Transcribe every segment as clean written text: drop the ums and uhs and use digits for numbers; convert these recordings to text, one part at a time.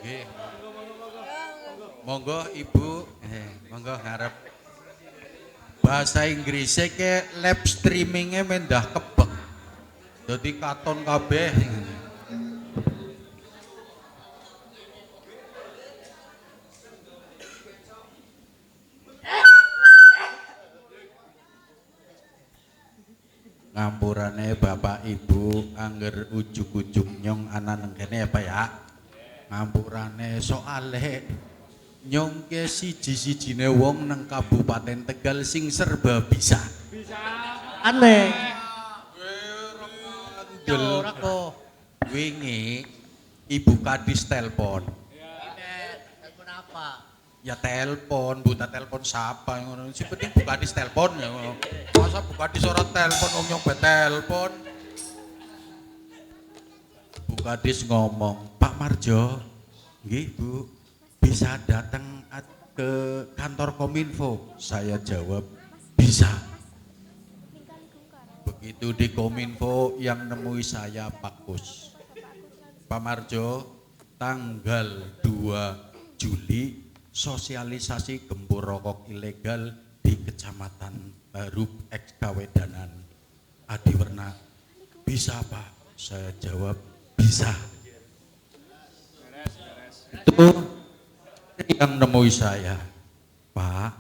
Nggih. Monggo Ibu, monggo ngarep. Bahasa Inggrisnya ke live streamingnya mendah kebek. Jadi katon kabeh. Ngampurane Bapak Ibu angger ujug-ujug nyong ana nang kene ya Pak ya. Ngampurane soale nyong ke siji-sijine wong nang Kabupaten Tegal sing serba bisa. Bisa. Aneh. Ora kok. Wingi Ibu Kadis telepon. Telepon apa? Ya telepon, buta telepon siapa ngono. Si penting Bu Kadis telepon ya ngono. Masa Bu Kadis ora telepon wong nyong telepon. Bu Kadis ngomong, "Pak Marjo, nggih Bu, bisa datang ke kantor Kominfo?" Saya jawab, "Bisa." Begitu di Kominfo yang nemui saya Pak Kus. "Pak Marjo, tanggal 2 Juli sosialisasi gempur rokok ilegal di Kecamatan Baru X Kawedanan Adiwerna. Bisa Pak?" Saya jawab, "Bisa." Itu yang nemui saya, "Pak,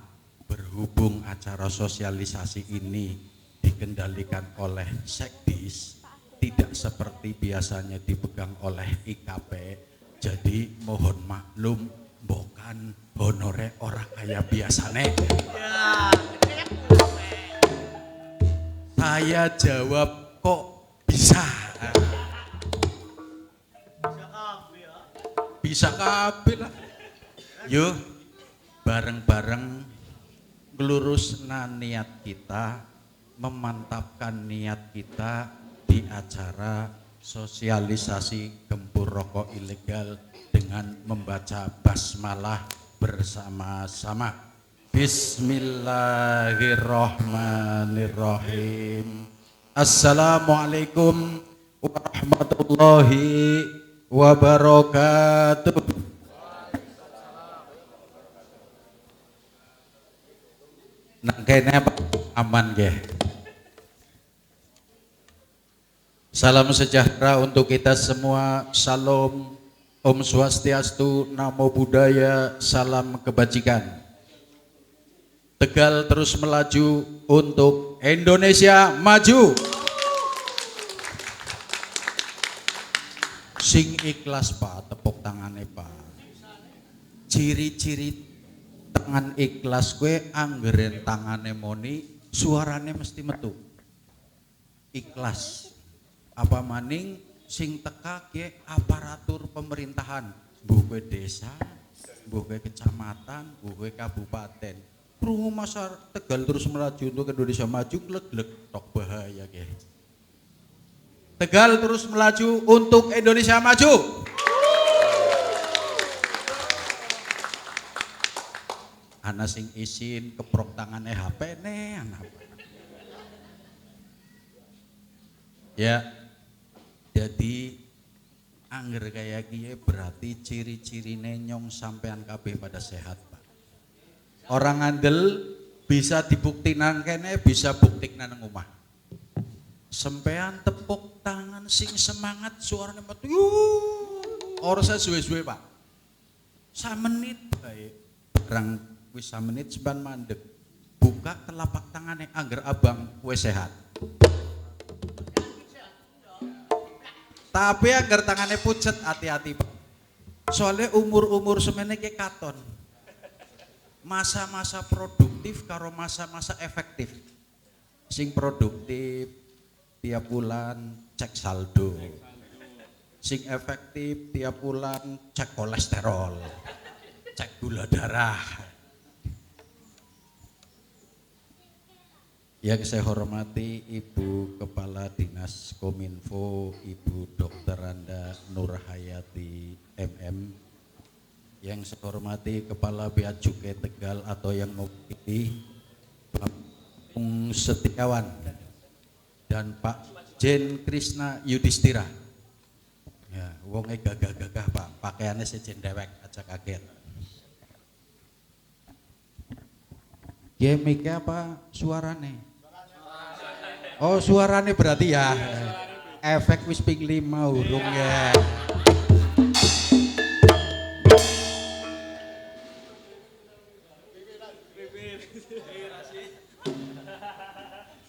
berhubung acara sosialisasi ini dikendalikan oleh Sekdis, tidak seperti biasanya dipegang oleh IKP, jadi mohon maklum, bukan honore ora kaya biasane." Saya jawab, "Kok bisa?" Bisa kabeh lah. Yuk bareng-bareng ngelurusna niat kita, memantapkan niat kita di acara sosialisasi gempur rokok ilegal dengan membaca basmalah bersama-sama. Bismillahirrahmanirrahim. Assalamualaikum warahmatullahi wabarakatuh. Nang kene aman nggih. Salam sejahtera untuk kita semua. Salam, Om Swastiastu, Namo Buddhaya, salam kebajikan. Tegal terus melaju untuk Indonesia maju. Sing ikhlas Pak, tepuk tangannya Pak. Ciri-ciri tangan ikhlas kue anggeren tangannya moni, suaranya mesti metu. Ikhlas. Apa maning sing teka ke aparatur pemerintahan, buku desa, buku kecamatan, buku kabupaten. Krungu masyarakat Tegal terus melaju untuk Indonesia maju, glek-glek tok bahaya ke. Tegal terus melaju untuk Indonesia maju. Ana sing isin keprok tangannya HP nih anak. Ya, jadi angger kayak gini berarti ciri-cirine nyong sampean kabeh pada sehat Pak. Orang ngandel bisa dibukti nang kene, bisa bukti nang omah. Sampean tepuk tangan sing semangat suaranya metu. Ora suwe-suwe Pak. Samenit bae. Barang wis samenit sampean mandeg. Buka telapak tangannya angger abang wis sehat. Tapi angger tangannya pucet, hati-hati Pak. Soalnya umur-umur semene ke katon. Masa-masa produktif karo masa-masa efektif. Sing produktif tiap bulan cek saldo. Sing efektif tiap bulan cek kolesterol, cek gula darah. Yang saya hormati Ibu Kepala Dinas Kominfo, Ibu Dr. Randa Nurhayati MM. Yang saya hormati Kepala Bea Cukai Tegal atau yang mewakili Pak Setiawan dan Pak Jen Krisna Yudhistira. Ya, wonge gagah-gagah Pak, pakaiannya sejen dewek aja kaget. Gemiknya apa suarane? Oh suarane berarti ya. Efek wis ping 5 urung ya.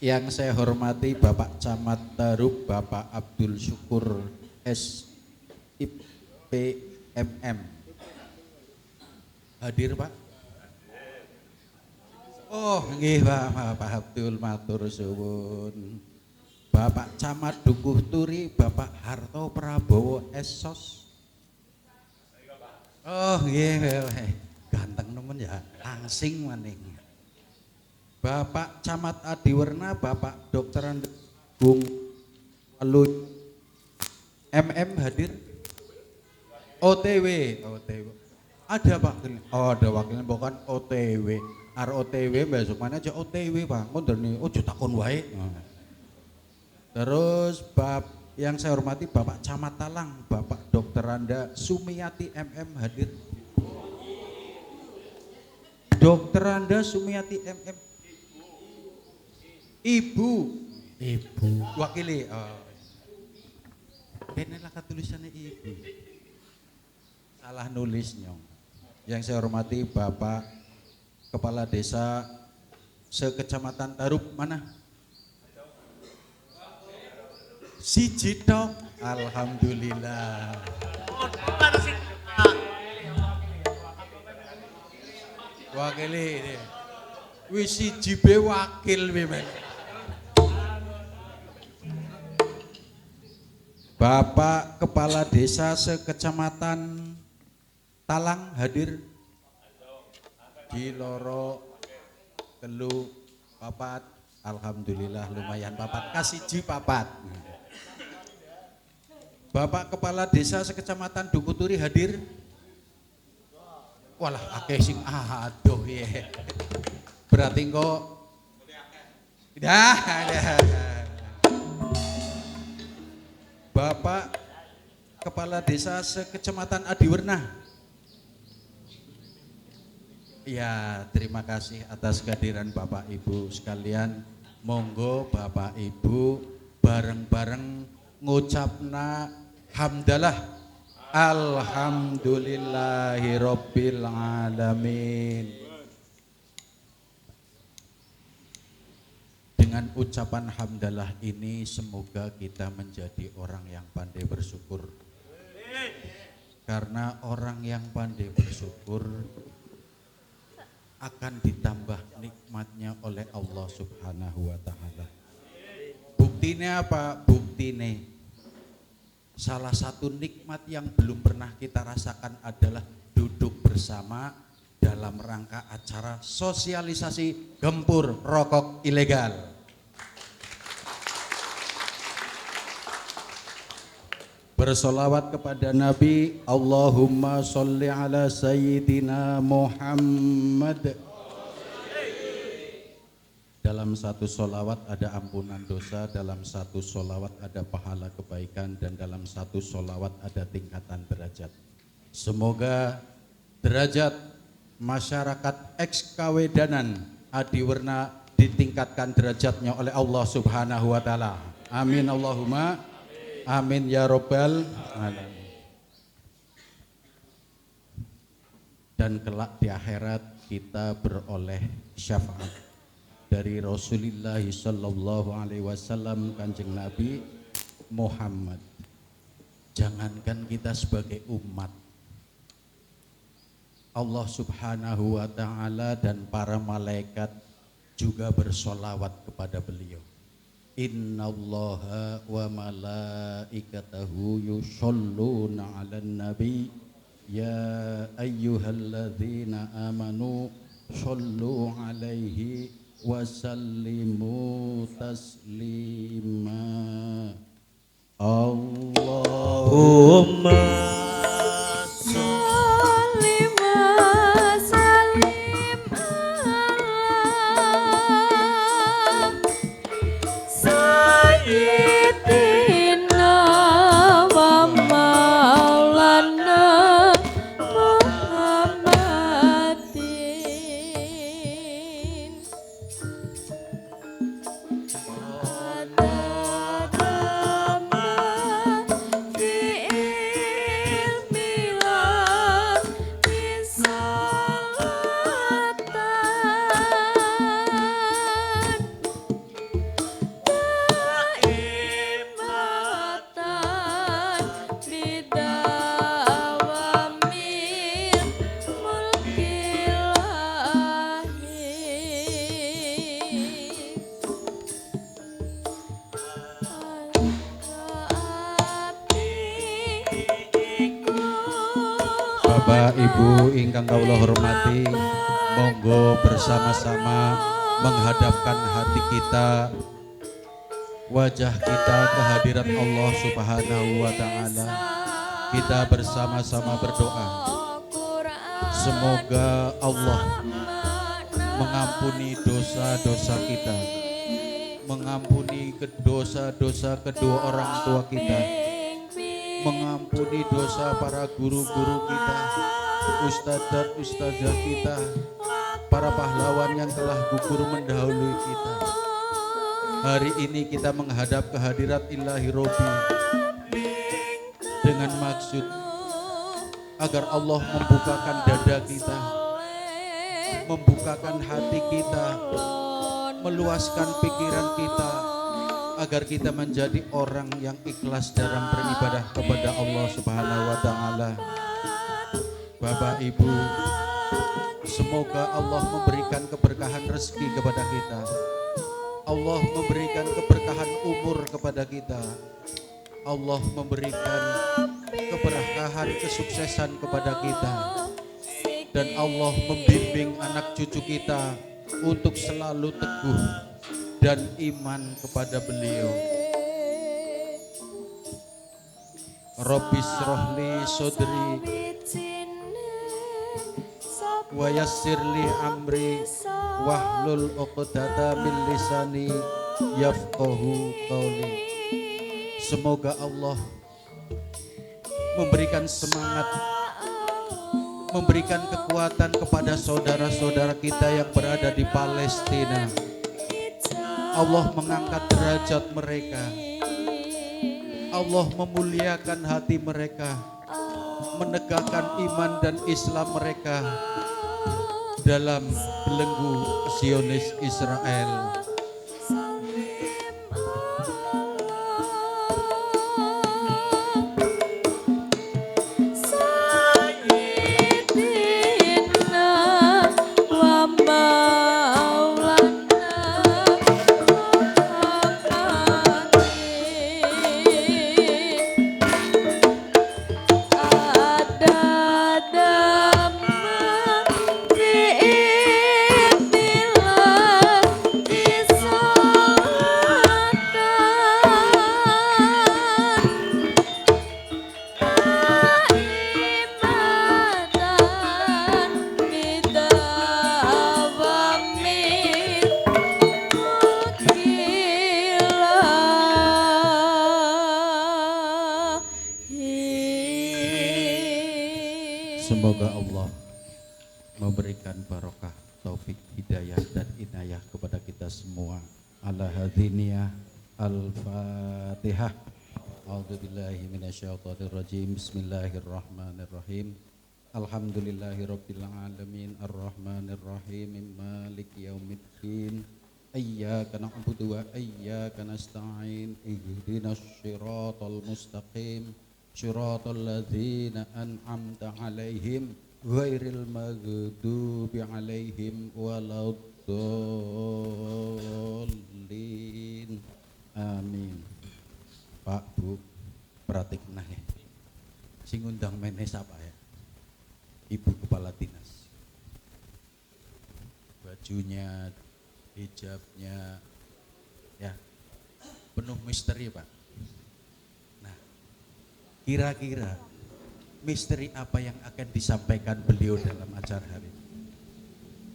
Yang saya hormati Bapak Camat Tarub, Bapak Abdul Syukur SIPMM. Hadir Pak? Oh nggih Pak Abdul matur suwun. Bapak Camat Dukuh Turi, Bapak Harto Prabowo Esos. Oh nggih ganteng nemen ya, langsing maning. Bapak Camat Adiwerna, Bapak Dr. Bung Lu MM hadir. OTW. Ada Pak. Oh ada wakilnya bukan OTW. ROTW besok mana aja OTW Pak. Mundur nih, ojo takon wae. Terus yang saya hormati Bapak Camat Talang, Bapak Dr. Anda Sumiati MM hadir. Dr. Anda Sumiati MM. Ibu wakili. Oh. Kene lah tulisannya ibu. Salah nulis nyong. Yang saya hormati Bapak Kepala Desa sekecamatan Tarub mana? Siji tok. Alhamdulillah. Wakili ini. Wis siji be wakil men. Bapak Kepala Desa sekecamatan Talang hadir. Di loro telu papat, alhamdulillah lumayan papat, kasiji papat. Bapak Kepala Desa sekecamatan Dukuturi hadir. Walah akeh sing aduh ya. Berarti kok dah. Bapak Kepala Desa sekecamatan Adiwerna. Ya, terima kasih atas kehadiran Bapak Ibu sekalian. Monggo Bapak Ibu bareng-bareng ngucapna hamdalah. Alhamdulillahirabbil alamin. Dengan ucapan hamdalah ini semoga kita menjadi orang yang pandai bersyukur. Karena orang yang pandai bersyukur akan ditambah nikmatnya oleh Allah Subhanahu wa Ta'ala. Buktinya apa? Buktinya salah satu nikmat yang belum pernah kita rasakan adalah duduk bersama dalam rangka acara sosialisasi gempur rokok ilegal. Bersolawat kepada Nabi. Allahumma sholli ala Sayyidina Muhammad. Dalam satu solawat ada ampunan dosa, dalam satu solawat ada pahala kebaikan, dan dalam satu solawat ada tingkatan derajat. Semoga derajat masyarakat ex-Kawedanan Adiwerna ditingkatkan derajatnya oleh Allah Subhanahu wa Ta'ala. Amin Allahumma amin ya robbal alamin. Dan kelak di akhirat kita beroleh syafaat dari Rasulullah sallallahu alaihi wasallam, Kanjeng Nabi Muhammad. Jangankan kita sebagai umat, Allah Subhanahu wa Ta'ala dan para malaikat juga bersolawat kepada beliau. Innallaha wa malaikatahu yusholluna 'alan nabi ya ayyuhalladzina amanu shollu 'alaihi wa sallimu taslima. Allahumma Bapak Ibu ingkang kawula hormati, monggo bersama-sama menghadapkan hati kita, wajah kita ke hadirat Allah Subhanahu wa taala. Kita bersama-sama berdoa. Semoga Allah mengampuni dosa-dosa kita, mengampuni dosa-dosa kedua orang tua kita, mengampuni dosa para guru-guru kita, ustadz dan ustazah kita, para pahlawan yang telah gugur mendahului kita. Hari ini kita menghadap kehadirat Ilahi Robbi dengan maksud agar Allah membukakan dada kita, membukakan hati kita, meluaskan pikiran kita, agar kita menjadi orang yang ikhlas dalam beribadah kepada Allah Subhanahu wa taala. Bapak Ibu, semoga Allah memberikan keberkahan rezeki kepada kita. Allah memberikan keberkahan umur kepada kita. Allah memberikan keberkahan kesuksesan kepada kita. Dan Allah membimbing anak cucu kita untuk selalu teguh dan iman kepada beliau. Rabbis rohli sodri wa yassirli amri wahlul uqdata min lisani yafqahu qawli. Semoga Allah memberikan semangat, memberikan kekuatan kepada saudara-saudara kita yang berada di Palestina. Allah mengangkat derajat mereka. Allah memuliakan hati mereka, menegakkan iman dan Islam mereka dalam belenggu Zionis Israel. Semoga Allah memberikan barokah, taufik, hidayah dan inayah kepada kita semua. Ala hadziniyah al-Fatihah. A'udzubillahi minasyaitonirrajim. Bismillahirrahmanirrahim. Alhamdulillahirabbil alamin arrahmanirrahim maliki yaumiddin. Iyyaka na'budu wa iyyaka nasta'in. Ihdinas siratal mustaqim. Syiratal ladzina an'amta 'alaihim ghairil maghdubi 'alaihim waladdallin. Amin. Pak, Bu, perhatikan ya. Sing ngundang meneh sapa ya? Ibu Kepala Dinas. Bajunya, hijabnya ya penuh misteri, Pak. Kira-kira misteri apa yang akan disampaikan beliau dalam acara hari ini?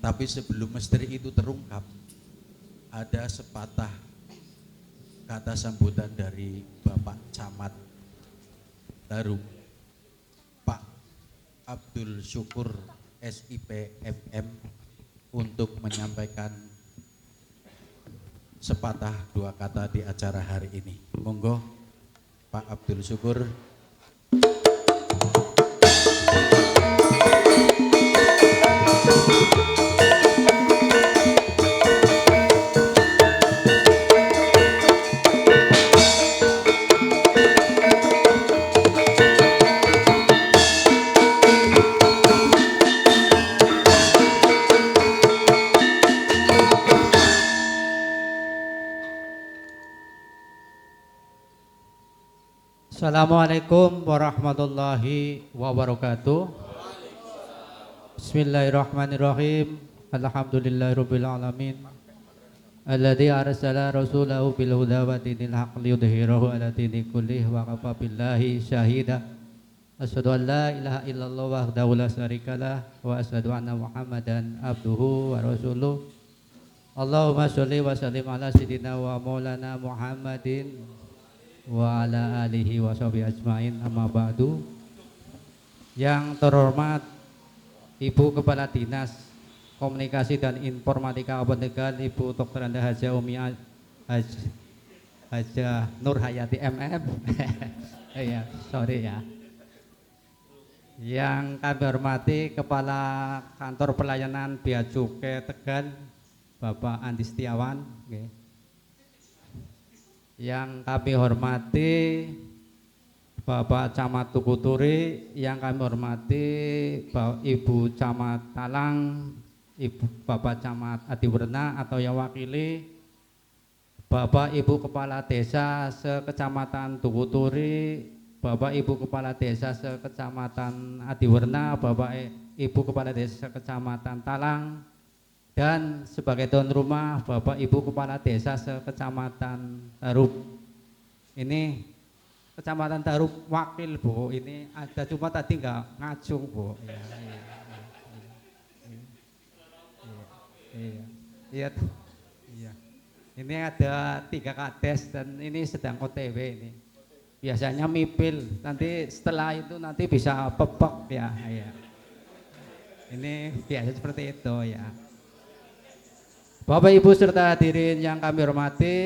Tapi sebelum misteri itu terungkap, ada sepatah kata sambutan dari Bapak Camat Tarum, Pak Abdul Syukur SIP MM, untuk menyampaikan sepatah dua kata di acara hari ini. Monggo Pak Abdul Syukur. Assalamualaikum warahmatullahi wabarakatuh. Bismillahirrahmanirrahim. Alhamdulillahirabbil alamin. Alladzi arsala rasulahu bil huda wa dinil haqq liyudhhirahu 'ala dini kullih wa kafa billahi syahida. Asyhadu an la ilaha illallah wahdahu la syarikalah wa asyhadu anna Muhammadan abduhu wa rasuluh. Allahumma sholli wa sallim ala sayyidina wa maulana Muhammadin wa ala alihi wa sahbihi ajmain, amma ba'du. Yang terhormat Ibu Kepala Dinas Komunikasi dan Informatika Kabupaten Tegal, Ibu Dr. Anda Haja Umi Haja Nur Hayati MM. Ya, sorry ya. Yang kami hormati Kepala Kantor Pelayanan Bea Cukai Tegal, Bapak Andi Setiawan. Yang kami hormati Bapak Camat Tukuturi, yang kami hormati Ibu Camat Talang, Bapak Camat Adiwerna atau yang wakili, Bapak Ibu Kepala Desa sekecamatan Tukuturi, Bapak Ibu Kepala Desa sekecamatan Adiwerna, Bapak Ibu Kepala Desa sekecamatan Talang, dan sebagai tuan rumah Bapak Ibu Kepala Desa sekecamatan Tarup. Ini Kecamatan Tarup wakil, Bu, ini ada, cuma tadi nggak ngacung, Bu. Iya. Ini ada 3 kades dan ini sedang OTW ini. Biasanya mipil, nanti setelah itu nanti bisa pepek ya. Iya. Ini biasa seperti itu ya. Bapak Ibu serta hadirin yang kami hormati,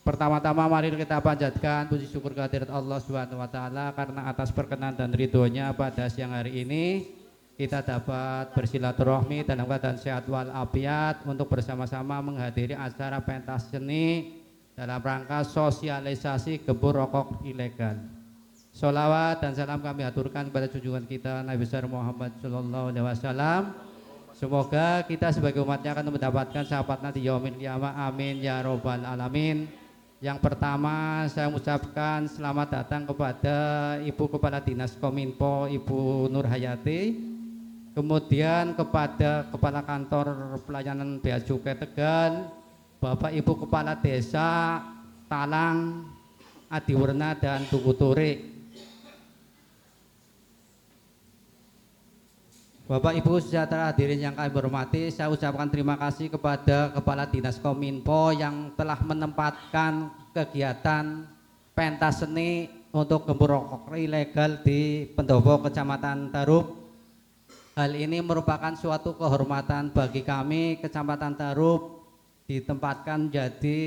pertama-tama mari kita panjatkan puji syukur kehadirat Allah Subhanahu wa taala karena atas perkenan dan ridhonya pada siang hari ini kita dapat bersilaturahmi dalam keadaan sehat walafiat untuk bersama-sama menghadiri acara pentas seni dalam rangka sosialisasi gembur rokok ilegal. Sholawat dan salam kami aturkan kepada junjungan kita Nabi besar Muhammad sallallahu alaihi wasallam. Semoga kita sebagai umatnya akan mendapatkan syafaat nanti yaumil qiyamah. Amin ya robbal alamin. Yang pertama saya mengucapkan selamat datang kepada Ibu Kepala Dinas Kominfo Ibu Nur Hayati, kemudian kepada Kepala Kantor Pelayanan Bea Cukai Tegal, Bapak Ibu Kepala Desa Talang, Adiwerna dan Tukuturi. Bapak Ibu sejahtera hadirin yang kami hormati, saya ucapkan terima kasih kepada Kepala Dinas Kominfo yang telah menempatkan kegiatan pentas seni untuk gembur rokok ilegal di Pendopo Kecamatan Tarup. Hal ini merupakan suatu kehormatan bagi kami Kecamatan Tarup ditempatkan jadi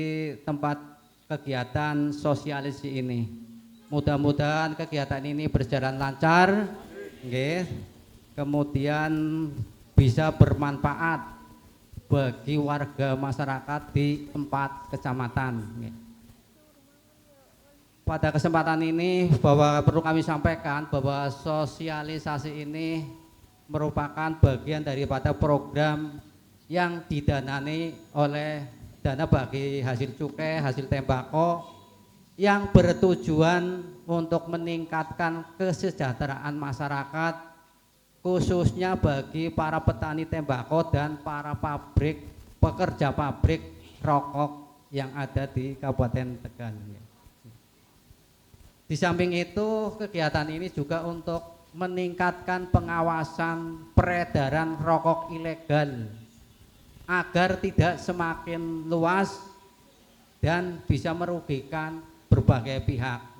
tempat kegiatan sosialisasi ini. Mudah-mudahan kegiatan ini berjalan lancar. Kemudian bisa bermanfaat bagi warga masyarakat di 4 kecamatan. Pada kesempatan ini bahwa perlu kami sampaikan bahwa sosialisasi ini merupakan bagian daripada program yang didanani oleh dana bagi hasil cukai, hasil tembakau yang bertujuan untuk meningkatkan kesejahteraan masyarakat, khususnya bagi para petani tembakau dan para pekerja pabrik rokok yang ada di Kabupaten Tegal. Di samping itu, kegiatan ini juga untuk meningkatkan pengawasan peredaran rokok ilegal agar tidak semakin luas dan bisa merugikan berbagai pihak.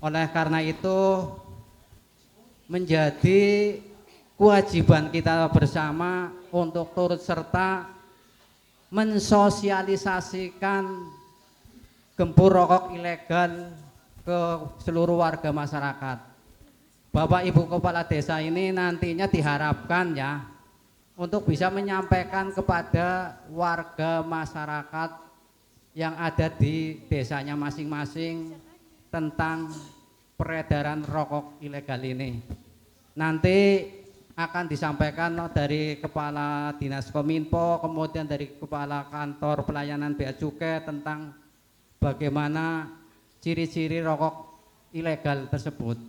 Oleh karena itu, menjadi kewajiban kita bersama untuk turut serta mensosialisasikan gembur rokok ilegal ke seluruh warga masyarakat. Bapak Ibu Kepala Desa ini nantinya diharapkan ya untuk bisa menyampaikan kepada warga masyarakat yang ada di desanya masing-masing tentang peredaran rokok ilegal ini. Nanti akan disampaikan dari Kepala Dinas Kominfo, kemudian dari Kepala Kantor Pelayanan Bea Cukai tentang bagaimana ciri-ciri rokok ilegal tersebut.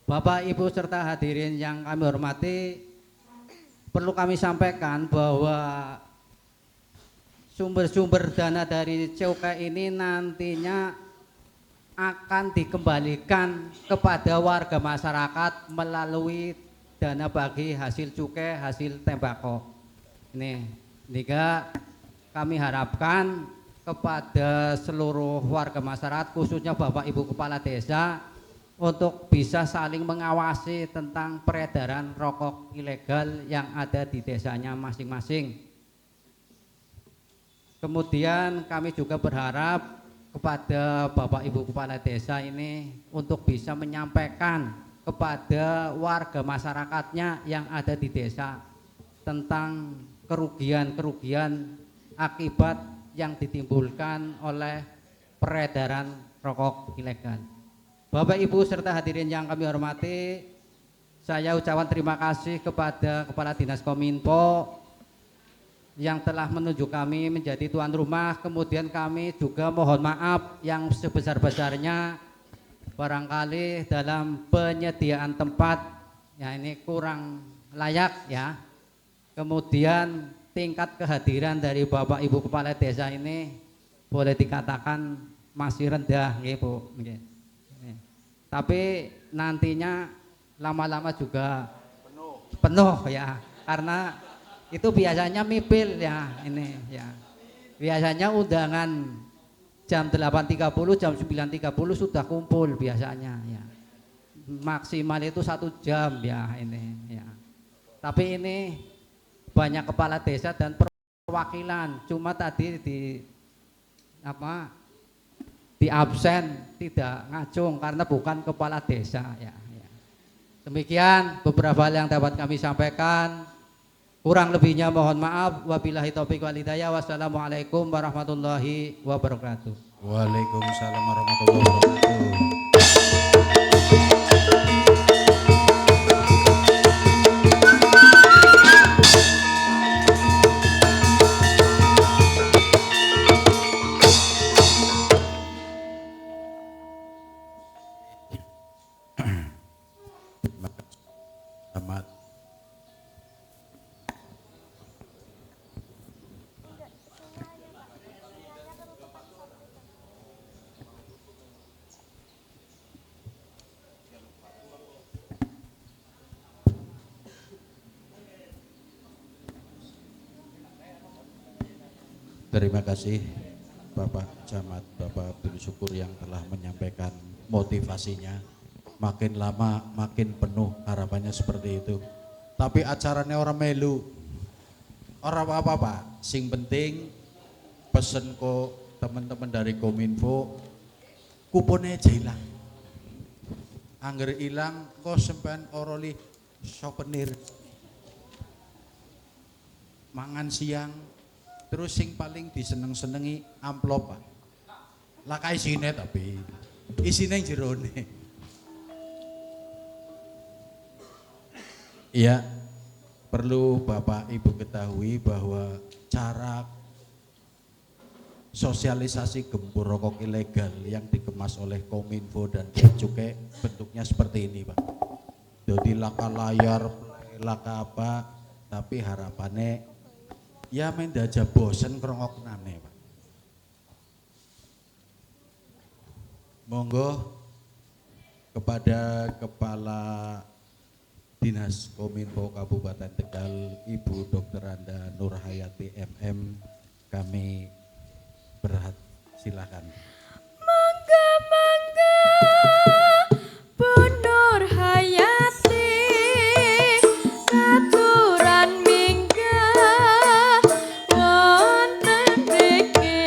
Bapak, Ibu, serta hadirin yang kami hormati, perlu kami sampaikan bahwa sumber-sumber dana dari cukai ini nantinya akan dikembalikan kepada warga masyarakat melalui dana bagi hasil cukai, hasil tembakau. Ini juga kami harapkan kepada seluruh warga masyarakat, khususnya Bapak Ibu Kepala Desa, untuk bisa saling mengawasi tentang peredaran rokok ilegal yang ada di desanya masing-masing. Kemudian kami juga berharap kepada Bapak Ibu Kepala Desa ini untuk bisa menyampaikan kepada warga masyarakatnya yang ada di desa tentang kerugian-kerugian akibat yang ditimbulkan oleh peredaran rokok ilegal. Bapak, Ibu, serta hadirin yang kami hormati, saya ucapkan terima kasih kepada Kepala Dinas Kominfo yang telah menunjuk kami menjadi tuan rumah. Kemudian kami juga mohon maaf yang sebesar-besarnya barangkali dalam penyediaan tempat ya ini kurang layak ya. Kemudian tingkat kehadiran dari Bapak Ibu Kepala Desa ini boleh dikatakan masih rendah ya Bu. Tapi nantinya lama-lama juga penuh ya, karena itu biasanya mipil ya ini ya. Biasanya undangan jam 8.30, jam 9.30 sudah kumpul biasanya ya. Maksimal itu 1 jam ya ini ya. Tapi ini banyak kepala desa dan perwakilan, cuma tadi di absen, tidak ngacung karena bukan kepala desa ya. Demikian beberapa hal yang dapat kami sampaikan. Kurang lebihnya mohon maaf. Wabillahi taufiq wal hidayah. Wassalamualaikum warahmatullahi wabarakatuh. Waalaikumsalam warahmatullahi wabarakatuh. Selamat. Terima kasih Bapak Camat, Bapak Abdul Syukur yang telah menyampaikan motivasinya. Makin lama makin penuh, harapannya seperti itu. Tapi acaranya orang melu, orang apa Pak. Sing penting pesen kok teman-teman dari Kominfo, kuponnya aja hilang. Angger hilang kok sampean oroli souvenir. Mangan siang. Terus sing paling diseneng-senengi amplop Pak. Lah kae isine tapi isine jerone. Iya, perlu Bapak Ibu ketahui bahwa cara sosialisasi gempur rokok ilegal yang dikemas oleh Kominfo dan Bea Cukai bentuknya seperti ini Pak. Jadi laka layar, laka apa, tapi harapannya ya mendaja bosen krongoknane Pak. Monggo kepada Kepala Dinas Kominfo Kabupaten Tegal, Ibu Dr. Anda Nurhayati MM, kami silakan. Mangga mangga Bu Nurhayati katuran minggah wonten mriki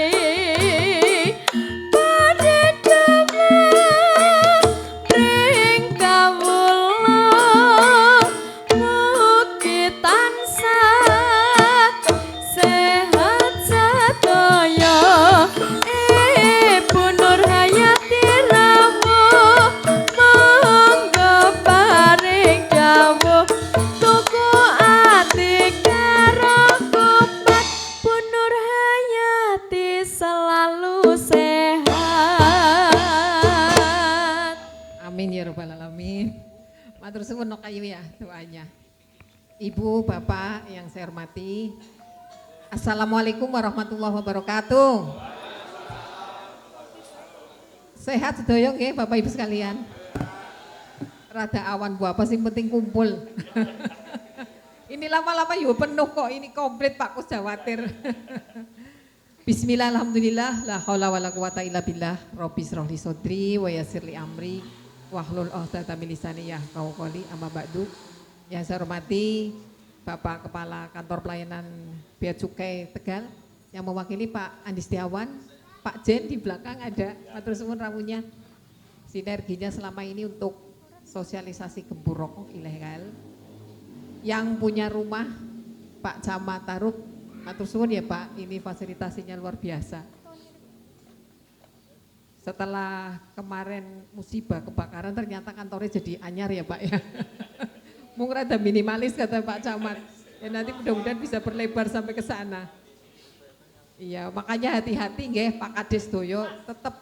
badhe damel ring kawula mugi tansah sehat sedaya. Bu Nurhayati rawuh monggo paring dawuh tuku ati karo kupat. Bu Nurhayati selalu sehat. Amin ya rabbal alamin. Matur suwun no kayu ya doanya. Ibu, Bapak yang saya hormati. Assalamualaikum warahmatullahi wabarakatuh. Sehat sedaya nggih Bapak Ibu sekalian. Rada awan bu apa sing penting kumpul. Ini lama-lama yo penuh kok, ini komplit Pak Kus Jawatir. Bismillah, alhamdulillah, la haula wala quwata illa billah. Rabbi shrah li sadri wa yassir li amri wahlul 'uqdatam min lisani yafqahu qawli, amma ba'du. Yang saya hormati Bapak Kepala Kantor Pelayanan Bea Cukai Tegal yang mewakili Pak Andi Setiawan, Pak Jen di belakang ada, matur suwun rawuhnya. Sinerginya selama ini untuk sosialisasi gembur rokok ilegal. Yang punya rumah Pak Camat Tarub, matur suwun ya Pak, ini fasilitasinya luar biasa. Setelah kemarin musibah kebakaran ternyata kantornya jadi anyar ya Pak ya. Mung rada minimalis kata Pak Camat. Ya nanti mudah-mudahan bisa berlebar sampai ke sana. Iya, makanya hati-hati nggih Pak Kades doyo, tetap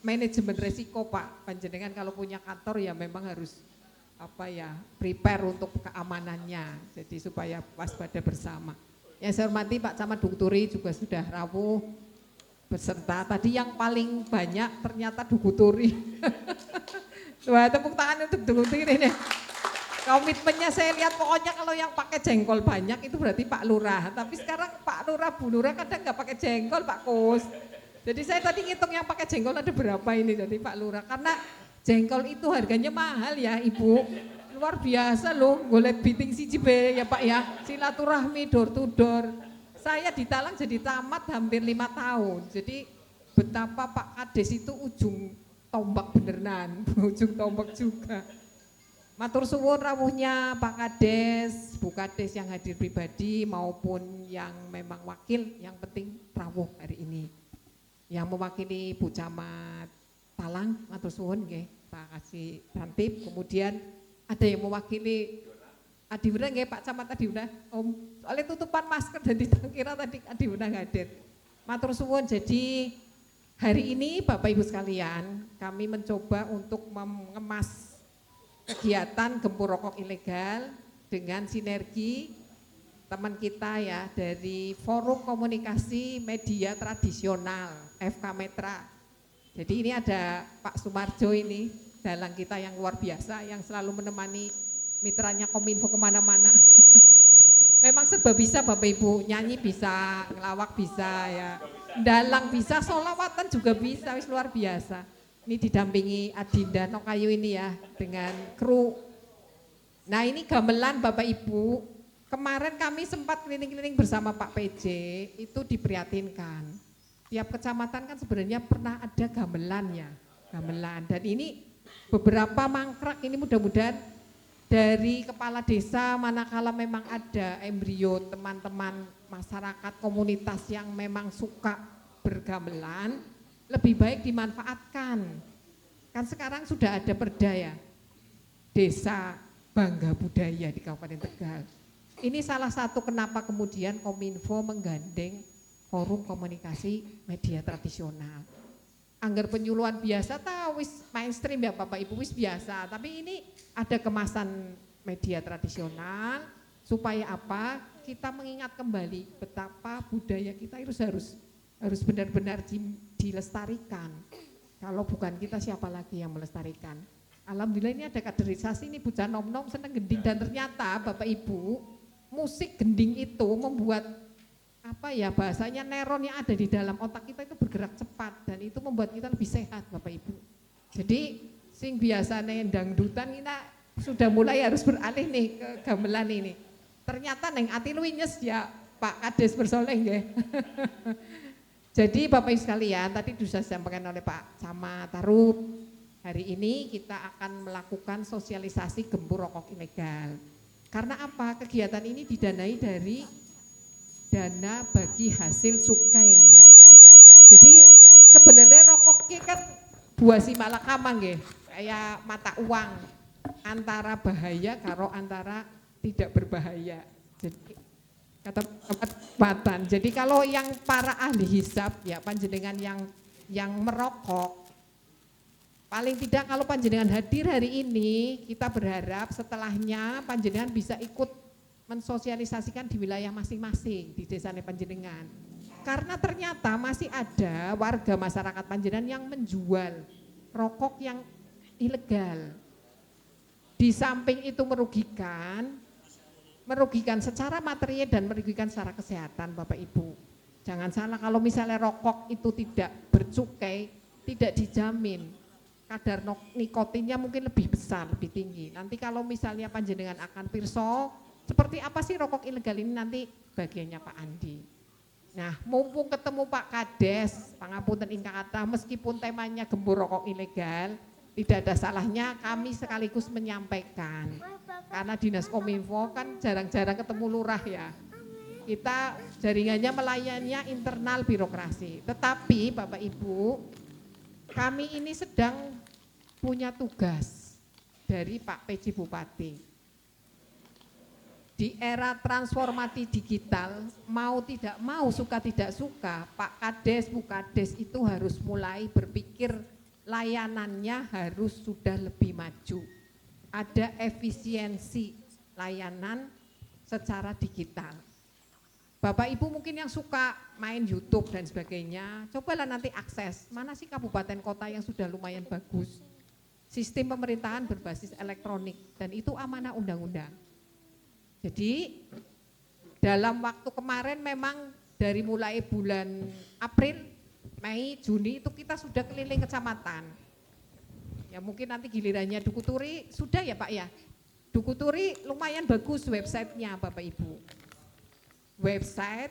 manajemen resiko Pak. Panjenengan kalau punya kantor ya memang harus prepare untuk keamanannya. Jadi supaya waspada bersama. Yang saya hormati Pak Camat Dungturi juga sudah rawuh beserta. Tadi yang paling banyak ternyata Dungturi. Wah, tepuk tangan untuk Dungturi nih. Komitmennya saya lihat pokoknya kalau yang pakai jengkol banyak itu berarti Pak Lurah. Tapi sekarang Pak Lurah, Bu Lurah kadang nggak pakai jengkol Pak Kus. Jadi saya tadi ngitung yang pakai jengkol ada berapa ini jadi Pak Lurah. Karena jengkol itu harganya mahal ya Ibu. Luar biasa loh, golek biting siji be ya Pak ya. Silaturahmi door to door. Saya di Talang jadi tamat hampir 5 tahun. Jadi betapa Pak Kades itu ujung tombak beneran, ujung tombak juga. Matur suwun rawuhnya Pak Kades, Bu Kades yang hadir pribadi maupun yang memang wakil, yang penting rawuh hari ini. Yang mewakili Bu Camat Talang, matur suwun nggih Pak Kasih Tantip. Kemudian ada yang mewakili Adiwuna nggih Pak Camat Adiwuna. Oleh tutupan masker dan ditangkira tadi Adiwuna hadir. Matur suwun. Jadi hari ini Bapak Ibu sekalian, kami mencoba untuk mengemas kegiatan gembur rokok ilegal dengan sinergi teman kita ya dari Forum Komunikasi Media Tradisional FK Metra. Jadi ini ada Pak Sumarjo ini dalang kita yang luar biasa yang selalu menemani mitranya Kominfo kemana-mana. Memang serba bisa Bapak Ibu, nyanyi bisa, ngelawak bisa ya, dalang bisa, solawatan juga bisa, wis luar biasa. Ini didampingi Adinda Nokayu ini ya dengan kru. Nah ini gamelan Bapak Ibu, kemarin kami sempat keliling-keliling bersama Pak PJ, itu diprihatinkan. Tiap kecamatan kan sebenarnya pernah ada gamelannya, gamelan. Dan ini beberapa mangkrak ini mudah-mudahan dari kepala desa manakala memang ada embrio teman-teman masyarakat komunitas yang memang suka bergamelan, lebih baik dimanfaatkan. Kan sekarang sudah ada perda ya, Desa Bangga Budaya di Kabupaten Tegal. Ini salah satu kenapa kemudian Kominfo menggandeng Forum Komunikasi Media Tradisional. Anggar penyuluhan biasa tahu wis mainstream ya Bapak Ibu wis biasa, tapi ini ada kemasan media tradisional supaya apa? Kita mengingat kembali betapa budaya kita itu harus benar-benar dilestarikan. Kalau bukan kita siapa lagi yang melestarikan? Alhamdulillah ini ada kaderisasi ini bocah nom-nom seneng gending dan ternyata Bapak Ibu musik gending itu membuat bahasanya neuron yang ada di dalam otak kita itu bergerak cepat dan itu membuat kita lebih sehat Bapak Ibu. Jadi sing biasanya dangdutan kita sudah mulai harus beralih nih ke gamelan ini. Ternyata neng ati luinyes ya Pak Kades bersoleh nggih. Jadi Bapak Ibu sekalian, tadi sudah disampaikan oleh Pak Camat Tarub, hari ini kita akan melakukan sosialisasi gembur rokok ilegal. Karena apa? Kegiatan ini didanai dari dana bagi hasil cukai. Jadi sebenarnya rokoknya kan buah si malakama nggih, kayak mata uang antara bahaya karo antara tidak berbahaya. Jadi kata tempatan. Jadi kalau yang para ahli hisab ya panjenengan yang merokok Paling tidak kalau panjenengan hadir hari ini, kita berharap setelahnya panjenengan bisa ikut mensosialisasikan di wilayah masing-masing di desanya panjenengan. Karena ternyata masih ada warga masyarakat panjenengan yang menjual rokok yang ilegal. Di samping itu merugikan secara material dan merugikan secara kesehatan Bapak Ibu. Jangan salah kalau misalnya rokok itu tidak bercukai, tidak dijamin kadar nikotinnya mungkin lebih besar, lebih tinggi. Nanti kalau misalnya panjenengan akan pirsa, seperti apa sih rokok ilegal ini nanti bagiannya Pak Andi. Nah, mumpung ketemu Pak Kades, pangapunten ingkang kathah, meskipun temanya gembur rokok ilegal, tidak ada salahnya kami sekaligus menyampaikan. Karena Dinas Kominfo kan jarang-jarang ketemu lurah ya. Kita jaringannya melayaninya internal birokrasi. Tetapi Bapak Ibu, kami ini sedang punya tugas dari Pak PJ Bupati. Di era transformasi digital, mau tidak mau, suka tidak suka, Pak Kades, Bu Kades itu harus mulai berpikir layanannya harus sudah lebih maju. Ada efisiensi layanan secara digital. Bapak Ibu mungkin yang suka main YouTube dan sebagainya, cobalah nanti akses, mana sih kabupaten kota yang sudah lumayan bagus. Sistem pemerintahan berbasis elektronik dan itu amanah undang-undang. Jadi dalam waktu kemarin memang dari mulai bulan April, Mei, Juni itu kita sudah keliling kecamatan. Ya mungkin nanti gilirannya Dukuturi sudah ya Pak ya. Dukuturi lumayan bagus websitenya Bapak Ibu. Website,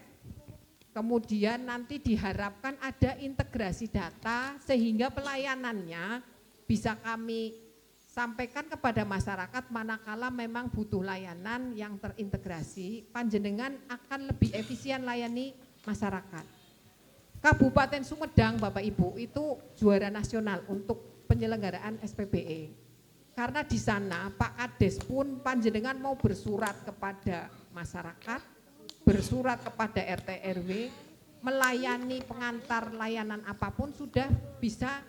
kemudian nanti diharapkan ada integrasi data sehingga pelayanannya bisa kami sampaikan kepada masyarakat manakala memang butuh layanan yang terintegrasi, panjenengan akan lebih efisien layani masyarakat. Kabupaten Sumedang Bapak Ibu itu juara nasional untuk penyelenggaraan SPBE. Karena di sana Pak Kades pun panjenengan mau bersurat kepada masyarakat, bersurat kepada RT RW, melayani pengantar layanan apapun sudah bisa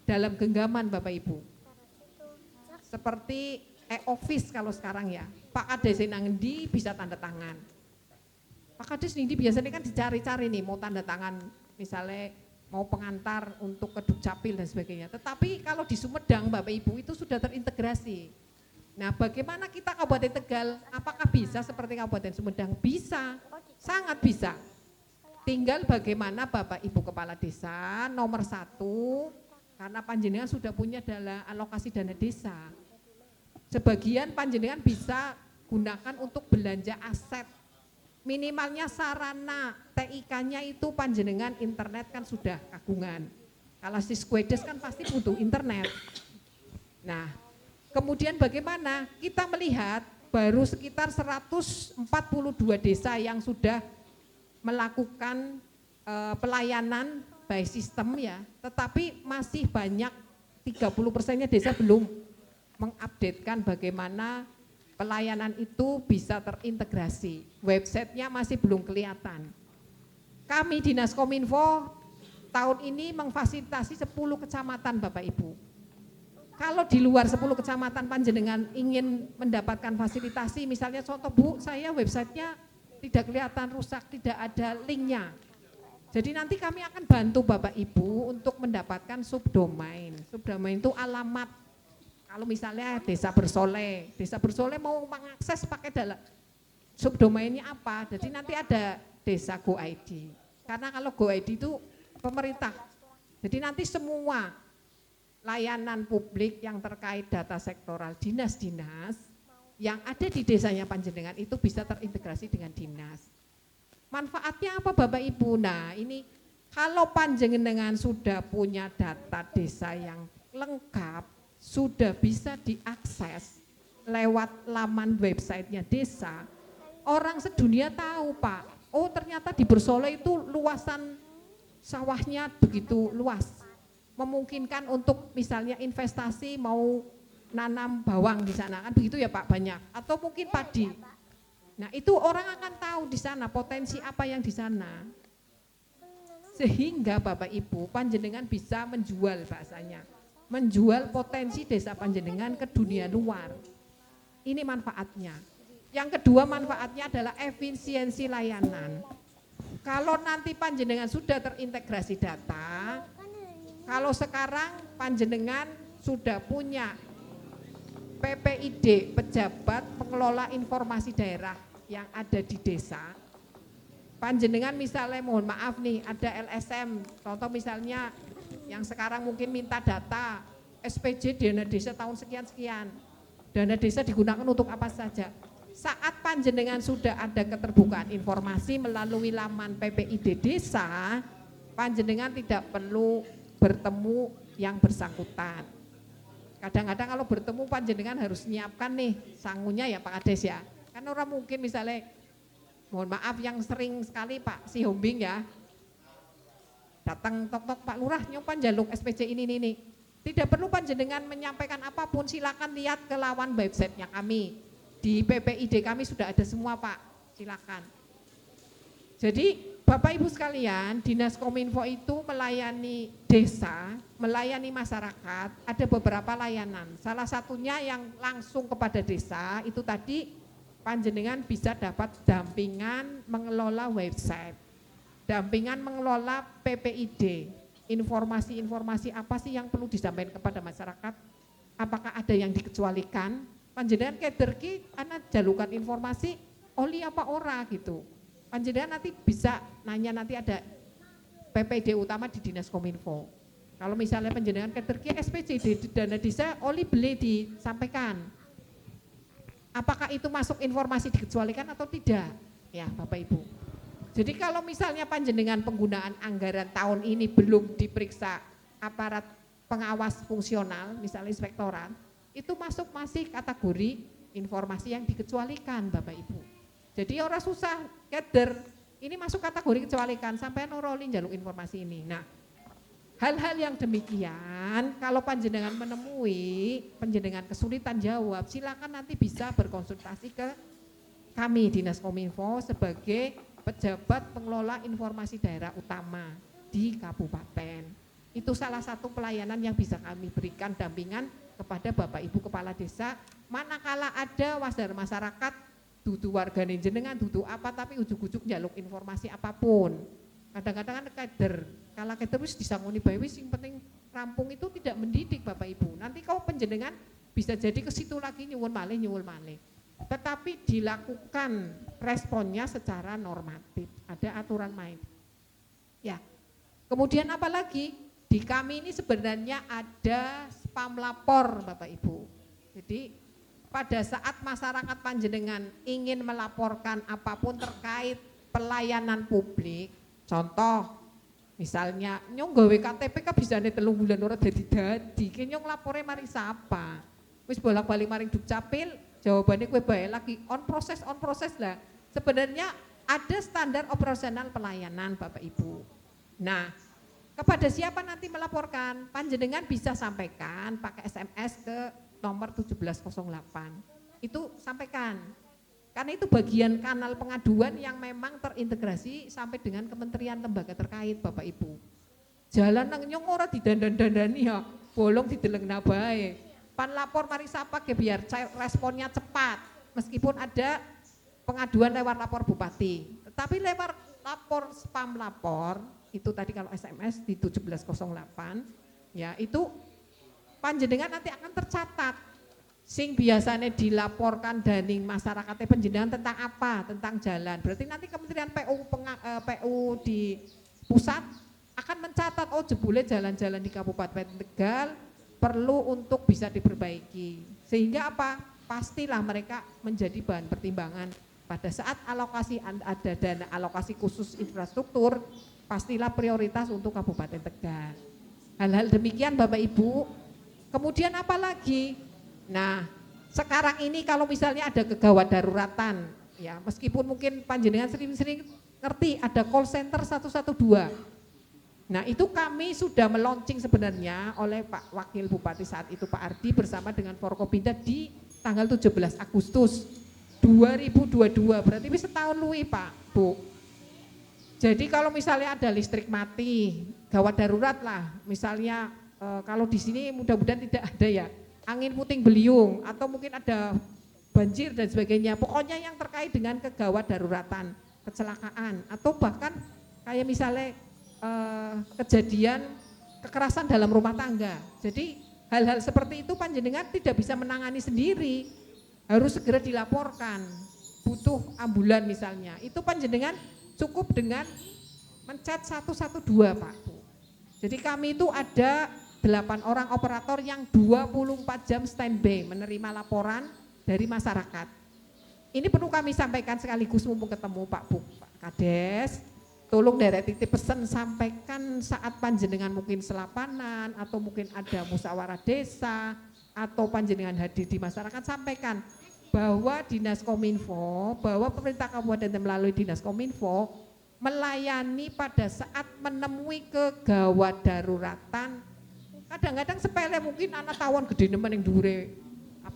dalam genggaman Bapak Ibu. Seperti e-office kalau sekarang ya, Pak Kades nang endi bisa tanda tangan. Pak Kades ini biasanya kan dicari-cari nih mau tanda tangan misalnya mau pengantar untuk ke Dukcapil dan sebagainya. Tetapi kalau di Sumedang Bapak Ibu itu sudah terintegrasi. Nah bagaimana kita Kabupaten Tegal, apakah bisa seperti Kabupaten Sumedang? Bisa, sangat bisa. Tinggal bagaimana Bapak Ibu Kepala Desa nomor 1, karena panjenengan sudah punya alokasi dana desa. Sebagian panjenengan bisa gunakan untuk belanja aset. Minimalnya sarana TIK-nya itu panjenengan internet kan sudah kagungan. Kalau Siskuedes kan pasti butuh internet. Nah, kemudian bagaimana? Kita melihat baru sekitar 142 desa yang sudah melakukan pelayanan by sistem ya, tetapi masih banyak 30%-nya desa belum mengupdatekan bagaimana pelayanan itu bisa terintegrasi. Websitenya masih belum kelihatan. Kami Dinas Kominfo tahun ini memfasilitasi 10 kecamatan Bapak Ibu. Kalau di luar 10 kecamatan panjenengan ingin mendapatkan fasilitasi, misalnya contoh Bu, saya websitenya tidak kelihatan rusak, tidak ada linknya. Jadi nanti kami akan bantu Bapak Ibu untuk mendapatkan subdomain. Subdomain itu alamat. Kalau misalnya Desa Bersoleh mau mengakses pakai subdomainnya apa? Jadi nanti ada Desa Go ID. Karena kalau Go ID itu pemerintah. Jadi nanti semua layanan publik yang terkait data sektoral dinas-dinas yang ada di desanya panjenengan itu bisa terintegrasi dengan dinas. Manfaatnya apa Bapak Ibu? Nah ini kalau panjenengan sudah punya data desa yang lengkap, sudah bisa diakses lewat laman websitenya desa, orang sedunia tahu Pak, oh ternyata di Bersoleh itu luasan sawahnya begitu luas, memungkinkan untuk misalnya investasi mau nanam bawang di sana, kan begitu ya Pak banyak, atau mungkin padi. Nah itu orang akan tahu di sana potensi apa yang di sana, sehingga Bapak Ibu panjenengan bisa menjual bahasanya, menjual potensi desa panjenengan ke dunia luar. Ini manfaatnya. Yang kedua manfaatnya adalah efisiensi layanan. Kalau nanti panjenengan sudah terintegrasi data, kalau sekarang panjenengan sudah punya PPID, pejabat pengelola informasi daerah yang ada di desa, panjenengan misalnya mohon maaf nih ada LSM, contoh misalnya yang sekarang mungkin minta data SPJ dana desa tahun sekian-sekian, dana desa digunakan untuk apa saja. Saat panjenengan sudah ada keterbukaan informasi melalui laman PPID desa, panjenengan tidak perlu bertemu yang bersangkutan. Kadang-kadang kalau bertemu panjenengan harus nyiapkan nih sangunya ya Pak Kades ya. Kan orang mungkin misalnya, mohon maaf yang sering sekali Pak si Hombing ya, datang tok-tok Pak Lurah nyopan jaluk SPJ ini. Tidak perlu panjenengan menyampaikan apapun, silakan lihat ke lawan websitenya kami. Di PPID kami sudah ada semua Pak, silakan. Jadi Bapak Ibu sekalian, Dinas Kominfo itu melayani desa, melayani masyarakat, ada beberapa layanan. Salah satunya yang langsung kepada desa, itu tadi panjenengan bisa dapat dampingan mengelola website, dampingan mengelola PPID, informasi-informasi apa sih yang perlu disampaikan kepada masyarakat, apakah ada yang dikecualikan, panjenengan keder ki, anak jalukan informasi, oli apa ora gitu. Panjenengan nanti bisa nanya, nanti ada PPD utama di Dinas Kominfo. Kalau misalnya panjenengan kederki SPJ di dana desa, oli beli disampaikan. Apakah itu masuk informasi dikecualikan atau tidak? Ya Bapak Ibu. Jadi kalau misalnya panjenengan penggunaan anggaran tahun ini belum diperiksa aparat pengawas fungsional, misalnya inspektorat, itu masuk masih kategori informasi yang dikecualikan Bapak Ibu. Jadi orang susah keder, ini masuk kategori kecualikan, sampai nurolin jalur informasi ini. Nah, hal-hal yang demikian, kalau panjenengan menemui, panjenengan kesulitan jawab, silakan nanti bisa berkonsultasi ke kami Dinas Kominfo sebagai pejabat pengelola informasi daerah utama di kabupaten. Itu salah satu pelayanan yang bisa kami berikan dampingan kepada Bapak Ibu Kepala Desa, manakala ada wasdar masyarakat, dudu warga jenengan, dudu apa, tapi ujuk-ujuk jaluk informasi apapun. Kadang-kadang kan kader, kalau kader wis disangoni bae wis sing penting rampung, itu tidak mendidik Bapak Ibu. Nanti kau penjenengan bisa jadi ke situ lagi nyuwun malih. Tetapi dilakukan responnya secara normatif, ada aturan main. Ya. Kemudian apa lagi? Di kami ini sebenarnya ada spam lapor Bapak Ibu. Jadi pada saat masyarakat panjenengan ingin melaporkan apapun terkait pelayanan publik, contoh misalnya nyong gawe KTP kan bisa nih 3 bulan ora dadi, nyong lapornya mari siapa? Wis bolak-balik maring Dukcapil, jawabannya kue bae lagi on proses lah. Sebenarnya ada standar operasional pelayanan Bapak Ibu. Nah, kepada siapa nanti melaporkan? Panjenengan bisa sampaikan pakai SMS ke nomor 1708, itu sampaikan, karena itu bagian kanal pengaduan yang memang terintegrasi sampai dengan kementerian lembaga terkait Bapak Ibu. Jalan nang nyong ora didandan-dandani ya, bolong dideleng bae. Pan lapor mari sapa ke biar responnya cepat, meskipun ada pengaduan lewat lapor bupati, tetapi lewat lapor spam lapor, itu tadi kalau SMS di 1708, ya itu panjenengan nanti akan tercatat sing biasanya dilaporkan daning masyarakatnya panjenengan tentang apa, tentang jalan. Berarti nanti Kementerian PU di pusat akan mencatat, oh jebule jalan-jalan di Kabupaten Tegal perlu untuk bisa diperbaiki. Sehingga apa? Pastilah mereka menjadi bahan pertimbangan pada saat alokasi, ada dana alokasi khusus infrastruktur, pastilah prioritas untuk Kabupaten Tegal. Hal-hal demikian Bapak Ibu. Kemudian apa lagi? Nah, sekarang ini kalau misalnya ada kegawat daruratan, ya meskipun mungkin panjenengan sering-sering ngerti ada call center 112. Nah, itu kami sudah meluncing sebenarnya oleh Pak Wakil Bupati saat itu Pak Ardi bersama dengan Forkopimda di tanggal 17 Agustus 2022. Berarti bisa setahun luwih Pak, Bu. Jadi kalau misalnya ada listrik mati, gawat darurat lah, misalnya kalau di sini mudah-mudahan tidak ada ya, angin puting beliung atau mungkin ada banjir dan sebagainya. Pokoknya yang terkait dengan kegawat daruratan, kecelakaan atau bahkan kayak misalnya kejadian kekerasan dalam rumah tangga. Jadi hal-hal seperti itu panjenengan tidak bisa menangani sendiri, harus segera dilaporkan. Butuh ambulan misalnya, itu panjenengan cukup dengan menchat 112 Pak Bu. Jadi kami itu ada 8 orang operator yang 24 jam standby menerima laporan dari masyarakat. Ini perlu kami sampaikan sekaligus mumpung ketemu Pak Bu, Pak Kades. Tolong derek titip pesan sampaikan saat panjenengan mungkin selapanan atau mungkin ada musyawarah desa atau panjenengan hadir di masyarakat, sampaikan bahwa Dinas Kominfo, bahwa pemerintah kabupaten melalui Dinas Kominfo melayani pada saat menemui kegawat daruratan. Kadang-kadang sepele mungkin anak tawon gede nemen yang dure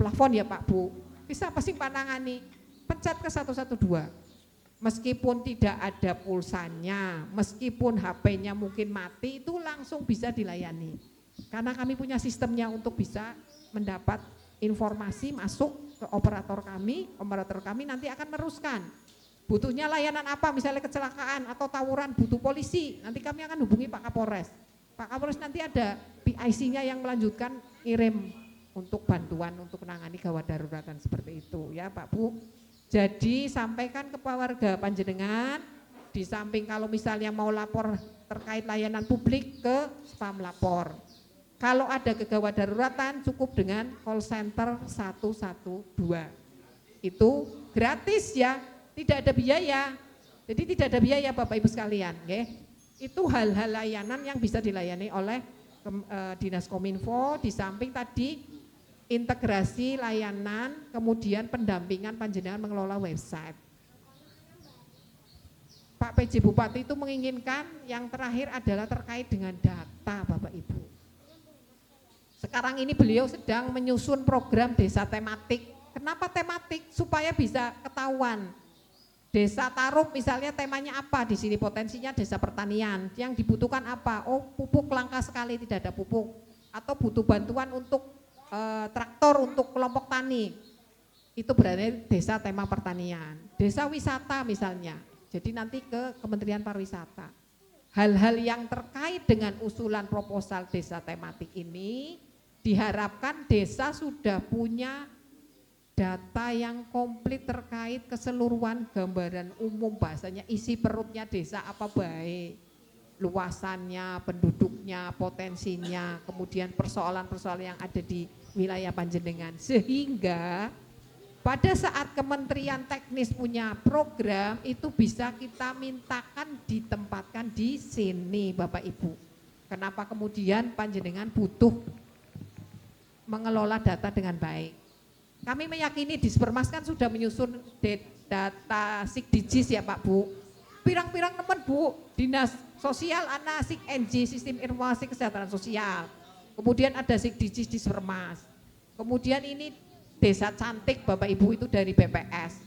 plafon ya Pak Bu, bisa pasti panangani, pencet ke 112. Meskipun tidak ada pulsanya, meskipun HP-nya mungkin mati, itu langsung bisa dilayani. Karena kami punya sistemnya untuk bisa mendapat informasi masuk ke operator kami nanti akan meneruskan. Butuhnya layanan apa, misalnya kecelakaan atau tawuran butuh polisi, nanti kami akan hubungi Pak Kapolres. Pak Kapolres nanti ada PIC-nya yang melanjutkan kirim untuk bantuan untuk menangani gawat daruratan seperti itu ya Pak Bu. Jadi sampaikan ke warga panjenengan, di samping kalau misalnya mau lapor terkait layanan publik ke spam lapor. Kalau ada kegawat daruratan cukup dengan call center 112. Itu gratis ya, tidak ada biaya. Jadi tidak ada biaya Bapak Ibu sekalian, nggih. Itu hal-hal layanan yang bisa dilayani oleh Dinas Kominfo, di samping tadi integrasi layanan, kemudian pendampingan panjenengan mengelola website. Pak PJ Bupati itu menginginkan yang terakhir adalah terkait dengan data Bapak Ibu. Sekarang ini beliau sedang menyusun program desa tematik. Kenapa tematik? Supaya bisa ketahuan. Desa Tarup misalnya temanya apa, di sini potensinya desa pertanian. Yang dibutuhkan apa? Oh pupuk langka sekali, tidak ada pupuk. Atau butuh bantuan untuk traktor untuk kelompok tani, itu berarti desa tema pertanian. Desa wisata misalnya, jadi nanti ke Kementerian Pariwisata. Hal-hal yang terkait dengan usulan proposal desa tematik ini diharapkan desa sudah punya data yang komplit terkait keseluruhan gambaran umum, bahasanya isi perutnya desa apa baik, luasannya, penduduknya, potensinya, kemudian persoalan-persoalan yang ada di wilayah panjenengan. Sehingga pada saat Kementerian Teknis punya program, itu bisa kita mintakan ditempatkan di sini Bapak Ibu. Kenapa kemudian panjenengan butuh mengelola data dengan baik. Kami meyakini Dispermas kan sudah menyusun data Sigdigis ya Pak Bu. Pirang-pirang teman Bu, Dinas Sosial ana SIG-NJ, Sistem Informasi Kesejahteraan Sosial. Kemudian ada Sigdigis Dispermas. Kemudian ini Desa Cantik Bapak Ibu itu dari BPS.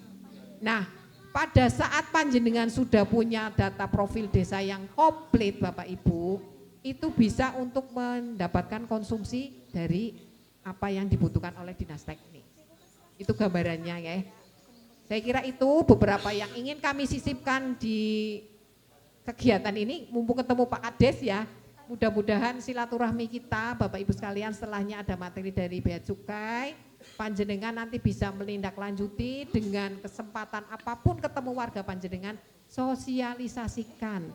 Nah, pada saat panjenengan sudah punya data profil desa yang komplit Bapak Ibu, itu bisa untuk mendapatkan konsumsi dari apa yang dibutuhkan oleh Dinas Teknis. Itu gambarannya ya. Saya kira itu beberapa yang ingin kami sisipkan di kegiatan ini, mumpung ketemu Pak Kades ya. Mudah-mudahan silaturahmi kita Bapak Ibu sekalian setelahnya ada materi dari Bea Cukai, panjenengan nanti bisa melindaklanjuti dengan kesempatan apapun ketemu warga panjenengan, sosialisasikan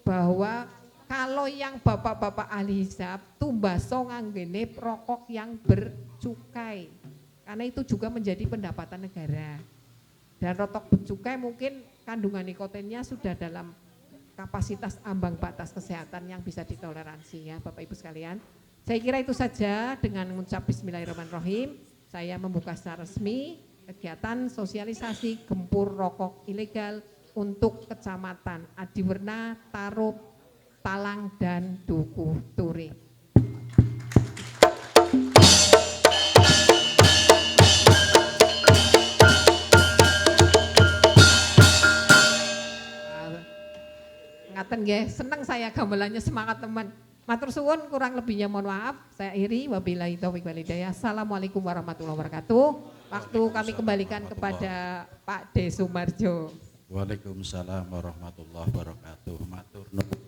bahwa kalau yang bapak-bapak ahli hisab tumbaso nganggene rokok yang bercukai, karena itu juga menjadi pendapatan negara. Dan rokok bercukai mungkin kandungan nikotinnya sudah dalam kapasitas ambang batas kesehatan yang bisa ditoleransi ya Bapak Ibu sekalian. Saya kira itu saja, dengan mengucap bismillahirrahmanirrahim. Saya membuka secara resmi kegiatan sosialisasi gempur rokok ilegal untuk Kecamatan Adiwerna, Tarup, Talang, dan Dukuh Turi. Ngaten nggih, seneng saya gamelannya, semangat teman. Matur suwun, kurang lebihnya mohon maaf. Saya akhiri, wabillahi taufiq wal hidayah. Assalamualaikum warahmatullahi wabarakatuh. Waktu kami kembalikan kepada Pak D. Sumarjo. Waalaikumsalam warahmatullahi wabarakatuh. Matur nuwun.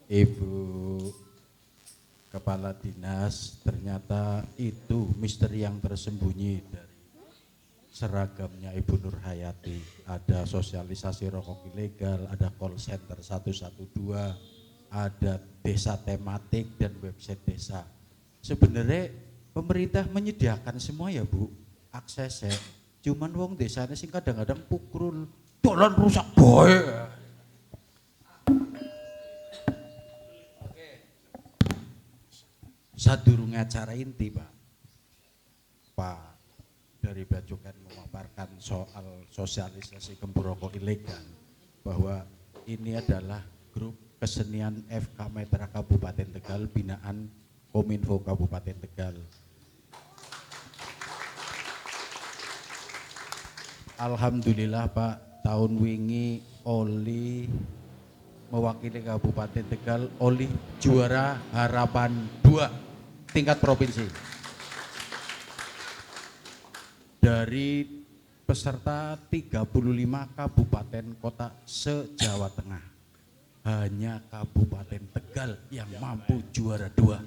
Ibu Kepala Dinas, ternyata itu misteri yang tersembunyi dari seragamnya Ibu Nur Hayati. Ada sosialisasi rokok ilegal, ada call center 112, ada desa tematik dan website desa. Sebenarnya pemerintah menyediakan semua ya Bu, aksesnya. Cuman wong desanya sing kadang-kadang pukrul, dolan rusak boy. Sadurunge acara inti Pak dari Bea Cukai memaparkan soal sosialisasi gembur rokok ilegal, bahwa ini adalah grup kesenian FK Metra Kabupaten Tegal binaan Kominfo Kabupaten Tegal. Alhamdulillah Pak, tahun wingi Oli mewakili Kabupaten Tegal, Oli juara harapan 2 tingkat provinsi. Dari peserta 35 kabupaten kota se-Jawa Tengah, hanya Kabupaten Tegal yang mampu juara 2.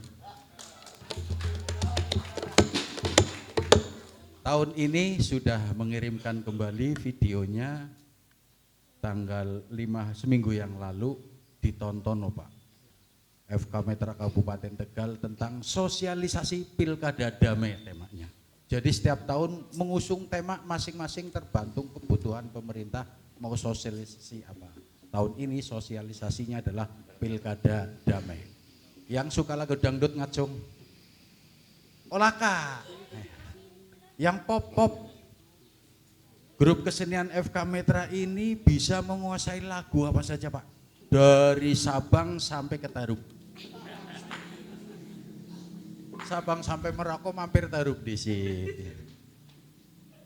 Tahun ini sudah mengirimkan kembali videonya tanggal 5 seminggu yang lalu, ditonton Pak. FK Metra Kabupaten Tegal tentang sosialisasi pilkada damai temanya. Jadi setiap tahun mengusung tema masing-masing tergantung kebutuhan pemerintah mau sosialisasi apa. Tahun ini sosialisasinya adalah pilkada damai. Yang suka lagu dangdut ngacung, Olaka. Yang pop-pop, grup kesenian FK Metra ini bisa menguasai lagu apa saja Pak, dari Sabang sampai ke Tarub. Sabang sampai Merauke mampir Tarub di sini.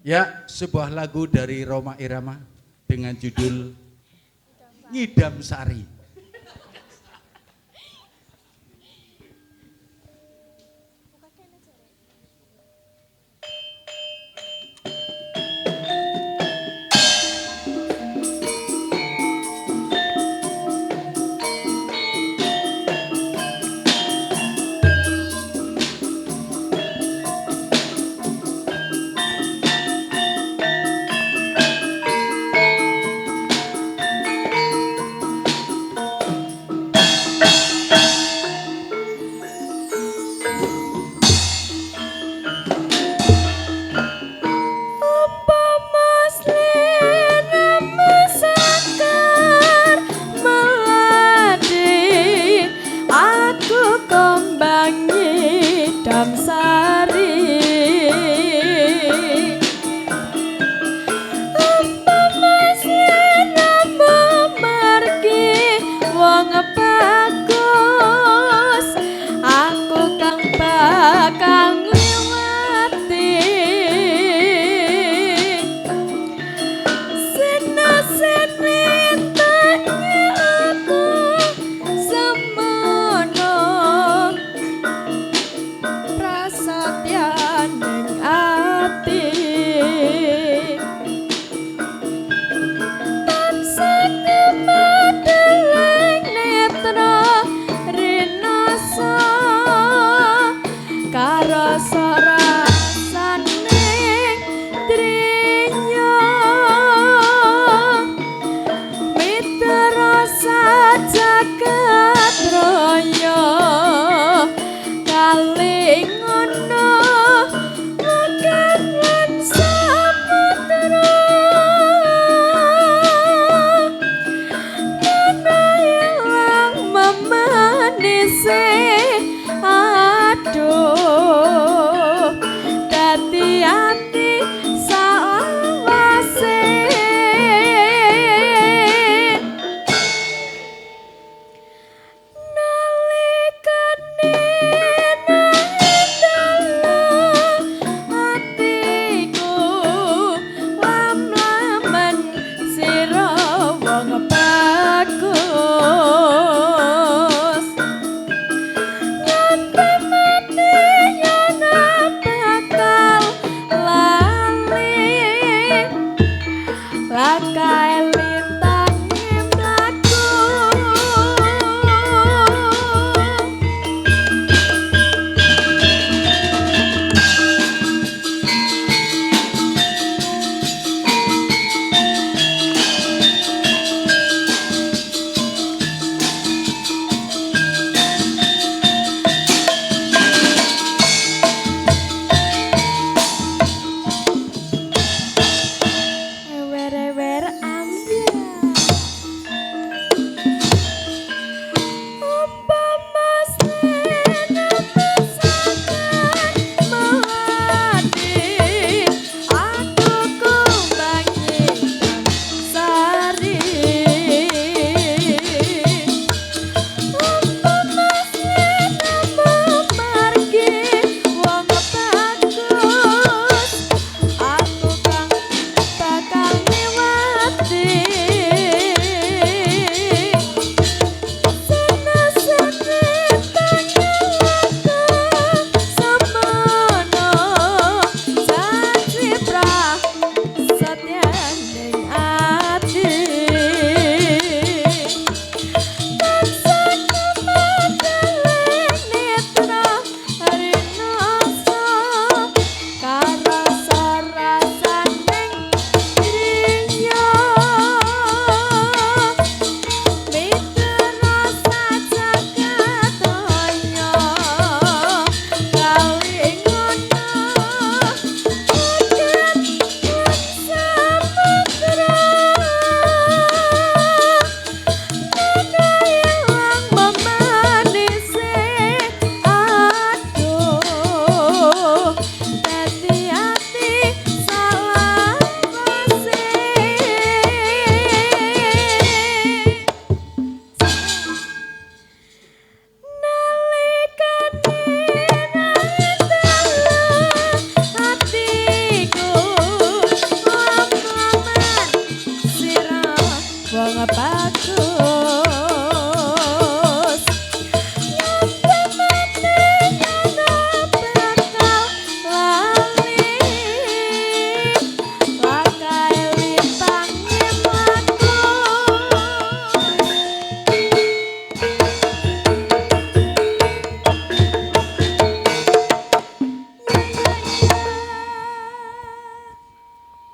Ya, sebuah lagu dari Roma Irama dengan judul Ngidam Sari.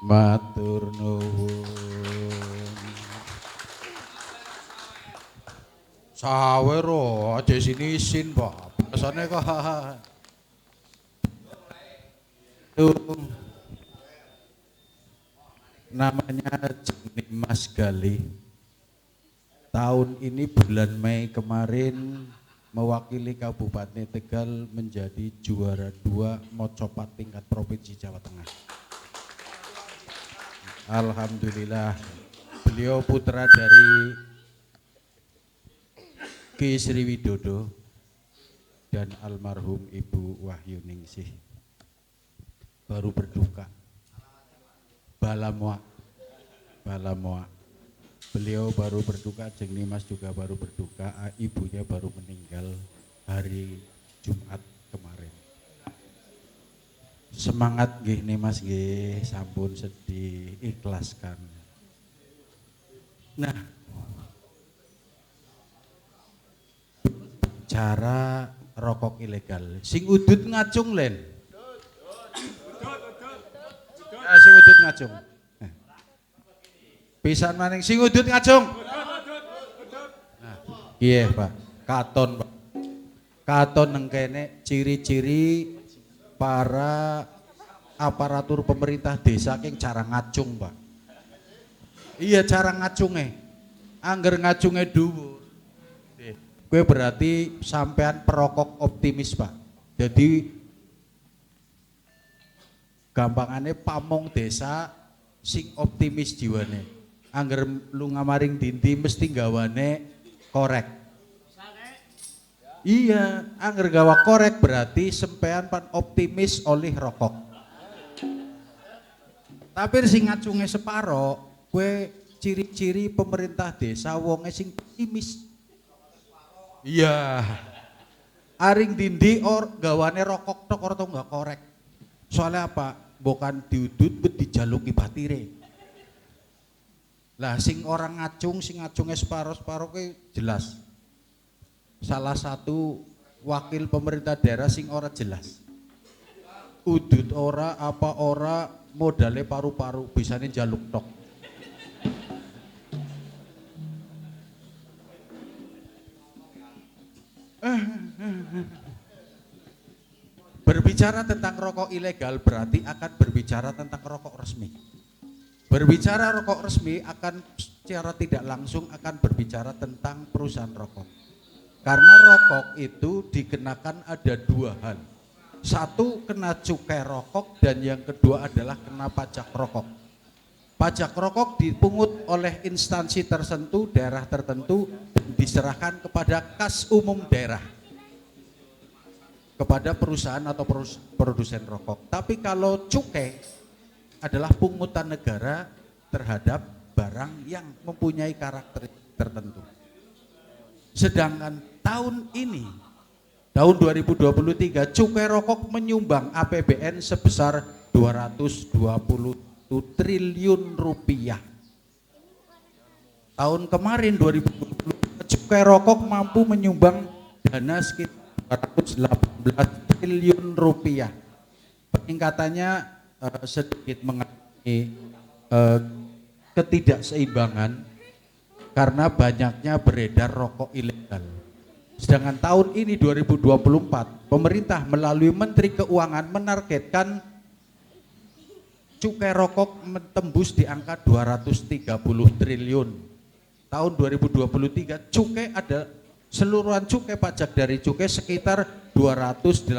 Matur nuwun. Sawer aja sini isin, Pak. Biasane kok itu namanya Jenny Mas Gali. Tahun ini bulan Mei kemarin mewakili Kabupaten Tegal menjadi juara 2 Mocopat tingkat Provinsi Jawa Tengah. Alhamdulillah, beliau putra dari Ki Sri Widodo dan almarhum Ibu Wahyu Ningsih baru berduka. Balamoa. Beliau baru berduka, Jeng Nimas juga baru berduka, ibunya baru meninggal hari Jumat kemarin. Semangat nggih Nimas nggih, sampun sedih, ikhlaskan. Nah, cara rokok ilegal, sing udut ngacung len. Sing udut ngacung. Pisan maning sing udut ngacung. Nah, iya Pak, katon Pak. Katon nang kene ciri-ciri para aparatur pemerintah desa king cara ngacung Pak. Iya cara ngacunge. Angger ngacunge dhuwur. Kowe berarti sampean perokok optimis Pak. Jadi gampangane pamong desa sing optimis jiwane. Angger lu ngamaring dindi mesti gawane korek. Iya, angger gawa korek berarti sampean pan optimis oleh rokok. Tapi sing ngacunge separo, kue ciri-ciri pemerintah desa wonge sing optimis. Iya. Aring dindi gawane rokok tok atau enggak korek. Soalnya apa? Bukan diudut bet dijaluki batire. Lah sing orang ngacung, sing ngacunge separo-separo ke jelas. Salah satu wakil pemerintah daerah sing ora jelas. Udut ora apa ora modalnya paru-paru bisane jaluk tok. Berbicara tentang rokok ilegal berarti akan berbicara tentang rokok resmi. Berbicara rokok resmi akan secara tidak langsung akan berbicara tentang perusahaan rokok. Karena rokok itu dikenakan ada dua hal. Satu kena cukai rokok dan yang kedua adalah kena pajak rokok. Pajak rokok dipungut oleh instansi tertentu, daerah tertentu dan diserahkan kepada kas umum daerah. Kepada perusahaan atau produsen rokok. Tapi kalau cukai adalah pungutan negara terhadap barang yang mempunyai karakter tertentu. Sedangkan tahun ini, tahun 2023, cukai rokok menyumbang APBN sebesar 220 triliun rupiah. Tahun kemarin 2020, cukai rokok mampu menyumbang dana sekitar 218 triliun rupiah. Peningkatannya sedikit mengalami ketidakseimbangan karena banyaknya beredar rokok ilegal. Sedangkan tahun ini 2024 pemerintah melalui Menteri Keuangan menargetkan cukai rokok tembus di angka 230 triliun. Tahun 2023 cukai ada seluruhan cukai pajak dari cukai sekitar 280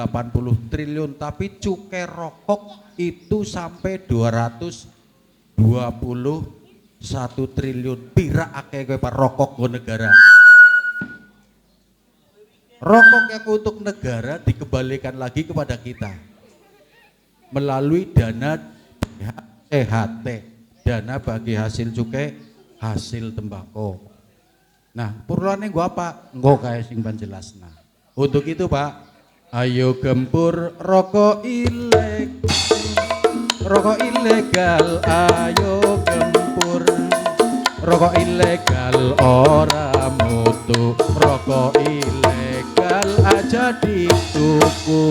triliun, tapi cukai rokok itu sampai 221 triliun. Pira akeh kowe Pak rokok go negara. Rokok yang untuk negara dikembalikan lagi kepada kita melalui dana THT, dana bagi hasil cukai hasil tembakau. Nah, purlane gua apa? Engko kae sing panjelasna. Untuk itu, Pak, ayo gempur rokok ilegal, ayo gempur rokok ilegal ora mutu, rokok ilegal aja dituku.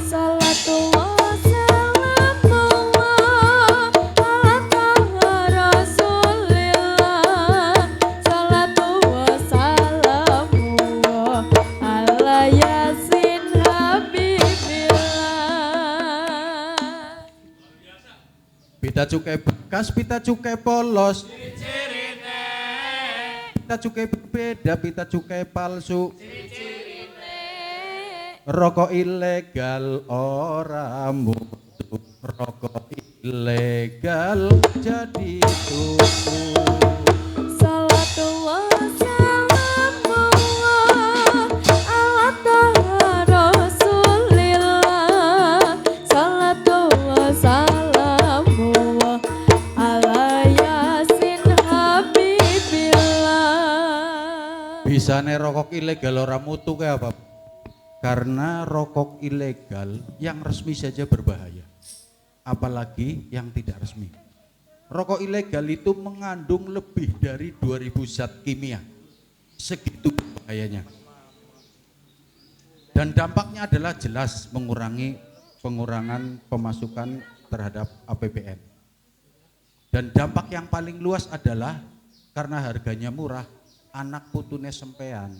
Salatullah salamullah Pita cukai bekas, pita cukai polos. Pita cukai berbeda, pita cukai palsu. Rokok ilegal ora mutu, rokok ilegal jadi tuku. Salatullah salamullah ala taha rasulillah. Salatullah salamullah ala yasin habibillah. Bisane rokok ilegal ora mutu kayak apa? Karena rokok ilegal yang resmi saja berbahaya, apalagi yang tidak resmi. Rokok ilegal itu mengandung lebih dari 2000 zat kimia, segitu bahayanya. Dan dampaknya adalah jelas pengurangan pemasukan terhadap APBN. Dan dampak yang paling luas adalah karena harganya murah, anak putune sempean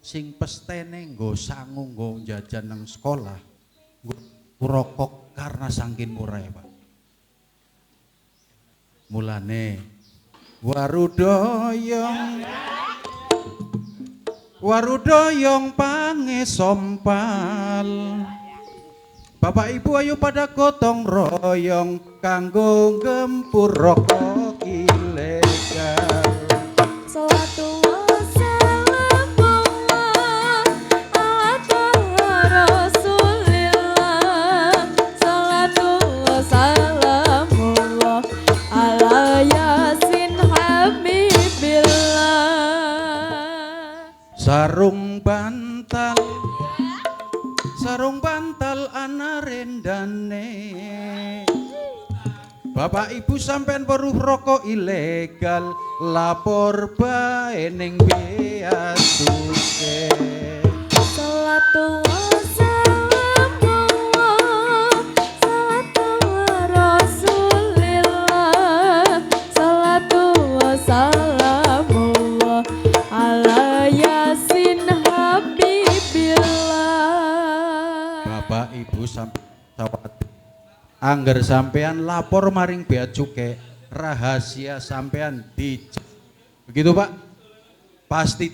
sing pestene nggo sangu nggo jajan nang sekolah nggo rokok karena saking murah ya Pak. Mulane warudoyong pangesompal. Bapak Ibu ayo pada gotong royong kanggo gempur rokok ilegal. Salatullah salamullah ala taha rasulillah. Salatullah salamullah ala yasin habibillah. Sarung bantal ana rendane. Bapak Ibu sampean weruh rokok ilegal, lapor bae ning bea cukai. Salatullah salamullah salatullah rasulillah. Salatullah salamullah ala yasin habibillah. Bapak Ibu sampean angger sampean lapor maring bea cukai, rahasia sampean begitu Pak, pasti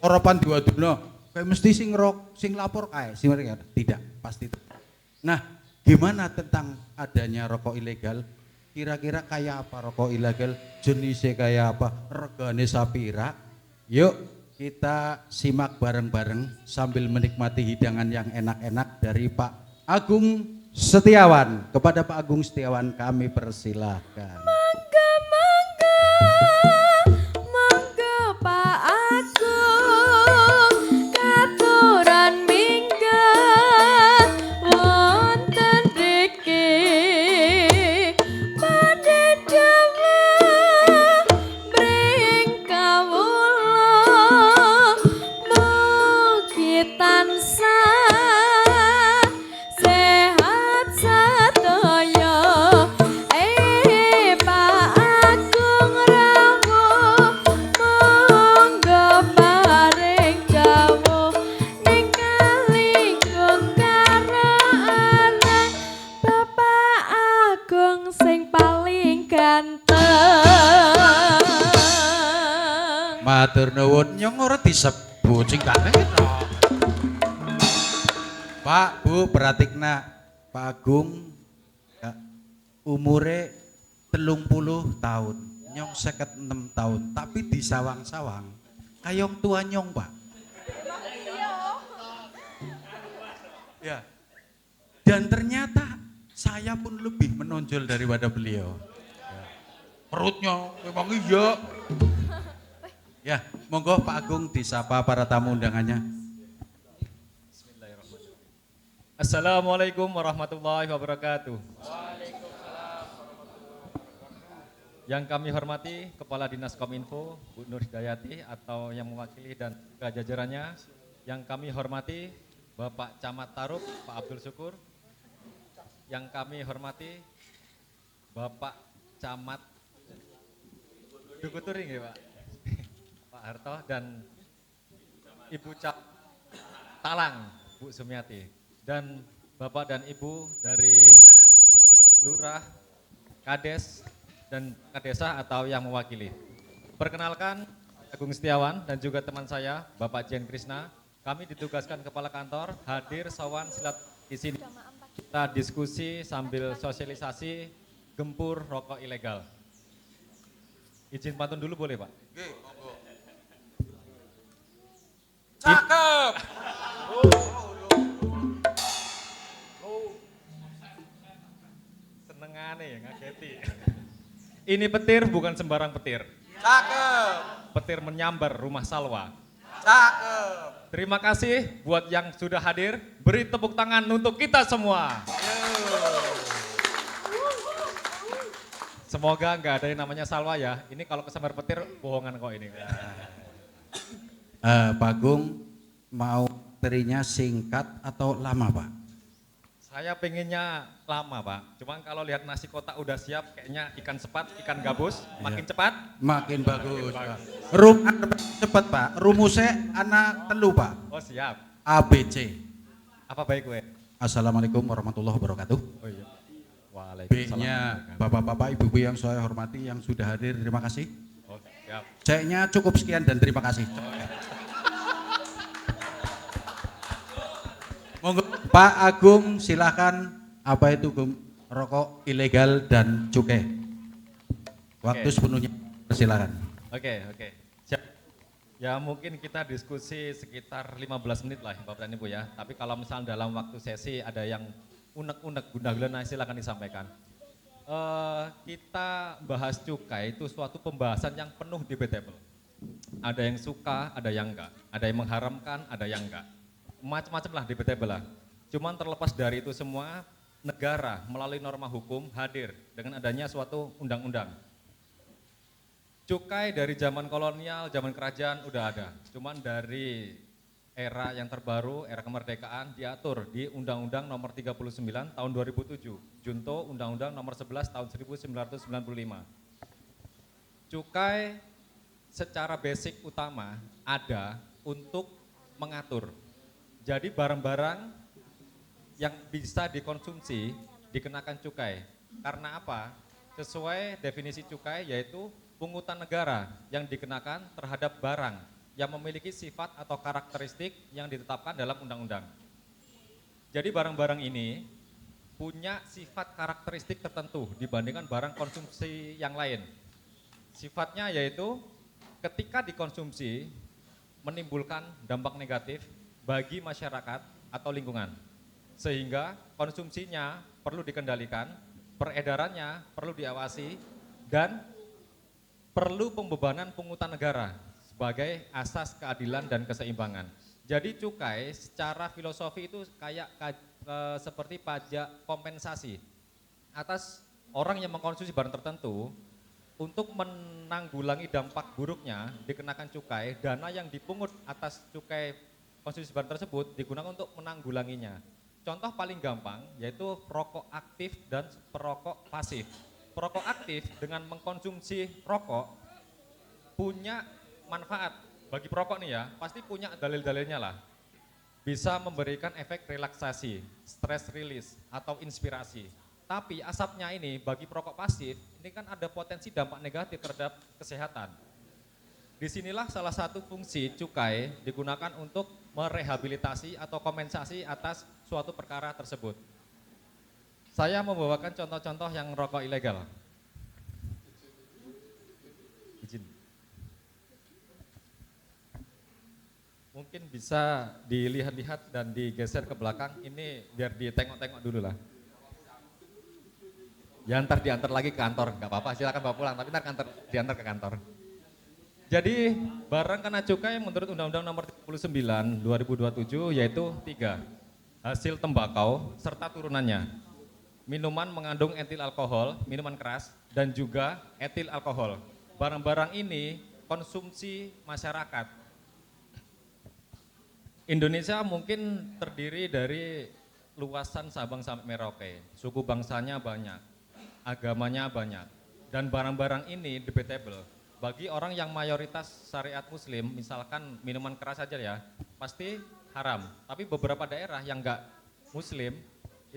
oropan diwadulno kayak mesti sing lapor kae sing tidak pasti. Nah, gimana tentang adanya rokok ilegal? Kira-kira kayak apa rokok ilegal, jenisnya kayak apa, regane sapira? Yuk kita simak bareng-bareng sambil menikmati hidangan yang enak-enak dari Pak Agung Setiawan. Kepada Pak Agung Setiawan kami persilahkan. Mangga mangga mangga Pak Agung katuran minggat wonten mriki badhe dawuh mring kawula mugi tansah sehat sedaya. Pak Agung rawuh monggo paring dawuh ning kalingkung karaan Bapak Agung sing paling ganteng. Matur nuwun nyong ora disebut sing ganteng itu. Pak, Bu, pratikna Pak Agung ya, umure 30 tahun, nyong 56 tahun, tapi di sawang-sawang kayong tua nyong Pak. Ya. Dan ternyata saya pun lebih menonjol daripada beliau. Ya. Perutnya memang iya. Ya, monggo Pak Agung disapa para tamu undangannya. Assalamualaikum warahmatullahi wabarakatuh. Yang kami hormati Kepala Dinas Kominfo Bu Nur Hidayati atau yang mewakili dan jajarannya. Yang kami hormati Bapak Camat Tarub Pak Abdul Syukur. Yang kami hormati Bapak Camat Dukuturing ya Pak, Pak Harto dan Ibu Cap Talang Bu Sumiati. Dan Bapak dan Ibu dari Lurah Kades, dan Kadesa atau yang mewakili. Perkenalkan, Agung Setiawan dan juga teman saya, Bapak Jen Krisna. Kami ditugaskan Kepala Kantor hadir sawan silat di sini. Kita diskusi sambil sosialisasi gempur rokok ilegal. Izin pantun dulu boleh Pak? Cakep. Senengane ya ngageti. Ini petir bukan sembarang petir. Cakep. Petir menyambar rumah Salwa. Cakep. Terima kasih buat yang sudah hadir. Beri tepuk tangan untuk kita semua. Semoga nggak ada yang namanya Salwa ya. Ini kalau kesambar petir bohongan kok ini. Pak Agung mau materinya singkat atau lama Pak? Saya pengennya lama Pak. Cuman kalau lihat nasi kotak udah siap kayaknya ikan sepat, ikan gabus makin cepat. Makin bagus Pak. Cepat Pak, rumusnya anak telu Pak. Oh siap. ABC. Apa baik gue? Assalamualaikum warahmatullahi wabarakatuh. Oh iya. Waalaikumsalam. B-nya bapak-bapak, ibu-ibu yang saya hormati yang sudah hadir, terima kasih. Oh, siap. C-nya cukup sekian dan terima kasih. Monggo Pak Agung silahkan, apa itu rokok ilegal dan cukai. Waktu sepenuhnya silakan. Oke. Siap. Ya mungkin kita diskusi sekitar 15 menit lah Bapak dan Ibu ya. Tapi kalau misalnya dalam waktu sesi ada yang unek-unek, gundah-gulana silakan disampaikan. Kita bahas cukai itu suatu pembahasan yang penuh debatable. Ada yang suka, ada yang enggak. Ada yang mengharamkan, ada yang enggak. Macam-macam lah debatable lah. Cuman terlepas dari itu semua, negara melalui norma hukum hadir dengan adanya suatu undang-undang. Cukai dari zaman kolonial, zaman kerajaan udah ada. Cuman dari era yang terbaru, era kemerdekaan diatur di Undang-Undang Nomor 39 Tahun 2007, Junto Undang-Undang Nomor 11 Tahun 1995. Cukai secara basic utama ada untuk mengatur. Jadi barang-barang yang bisa dikonsumsi dikenakan cukai. Karena apa? Sesuai definisi cukai yaitu pungutan negara yang dikenakan terhadap barang yang memiliki sifat atau karakteristik yang ditetapkan dalam undang-undang. Jadi barang-barang ini punya sifat karakteristik tertentu dibandingkan barang konsumsi yang lain. Sifatnya yaitu ketika dikonsumsi menimbulkan dampak negatif bagi masyarakat atau lingkungan. Sehingga konsumsinya perlu dikendalikan, peredarannya perlu diawasi, dan perlu pembebanan pungutan negara sebagai asas keadilan dan keseimbangan. Jadi cukai secara filosofi itu kayak seperti pajak kompensasi atas orang yang mengkonsumsi barang tertentu. Untuk menanggulangi dampak buruknya dikenakan cukai, dana yang dipungut atas cukai konsumsi barang tersebut digunakan untuk menanggulanginya. Contoh paling gampang yaitu perokok aktif dan perokok pasif. Perokok aktif dengan mengkonsumsi rokok punya manfaat bagi perokok nih ya, pasti punya dalil-dalilnya lah. Bisa memberikan efek relaksasi, stress release atau inspirasi. Tapi asapnya ini bagi perokok pasif ini kan ada potensi dampak negatif terhadap kesehatan. Disinilah salah satu fungsi cukai digunakan untuk merehabilitasi atau kompensasi atas suatu perkara tersebut. Saya membawakan contoh-contoh yang rokok ilegal. Izin. Mungkin bisa dilihat-lihat dan digeser ke belakang, ini biar ditengok-tengok dulu lah. Ya ntar diantar lagi ke kantor, nggak apa-apa silakan bawa pulang, tapi ntar diantar ke kantor. Jadi barang kena cukai menurut Undang-Undang Nomor 39 2027 yaitu 3. Hasil tembakau serta turunannya. Minuman mengandung etil alkohol, minuman keras, dan juga etil alkohol. Barang-barang ini konsumsi masyarakat. Indonesia mungkin terdiri dari luasan Sabang sampai Merauke. Suku bangsanya banyak, agamanya banyak. Dan barang-barang ini debatable. Bagi orang yang mayoritas syariat muslim, misalkan minuman keras saja ya, pasti haram. Tapi beberapa daerah yang enggak muslim,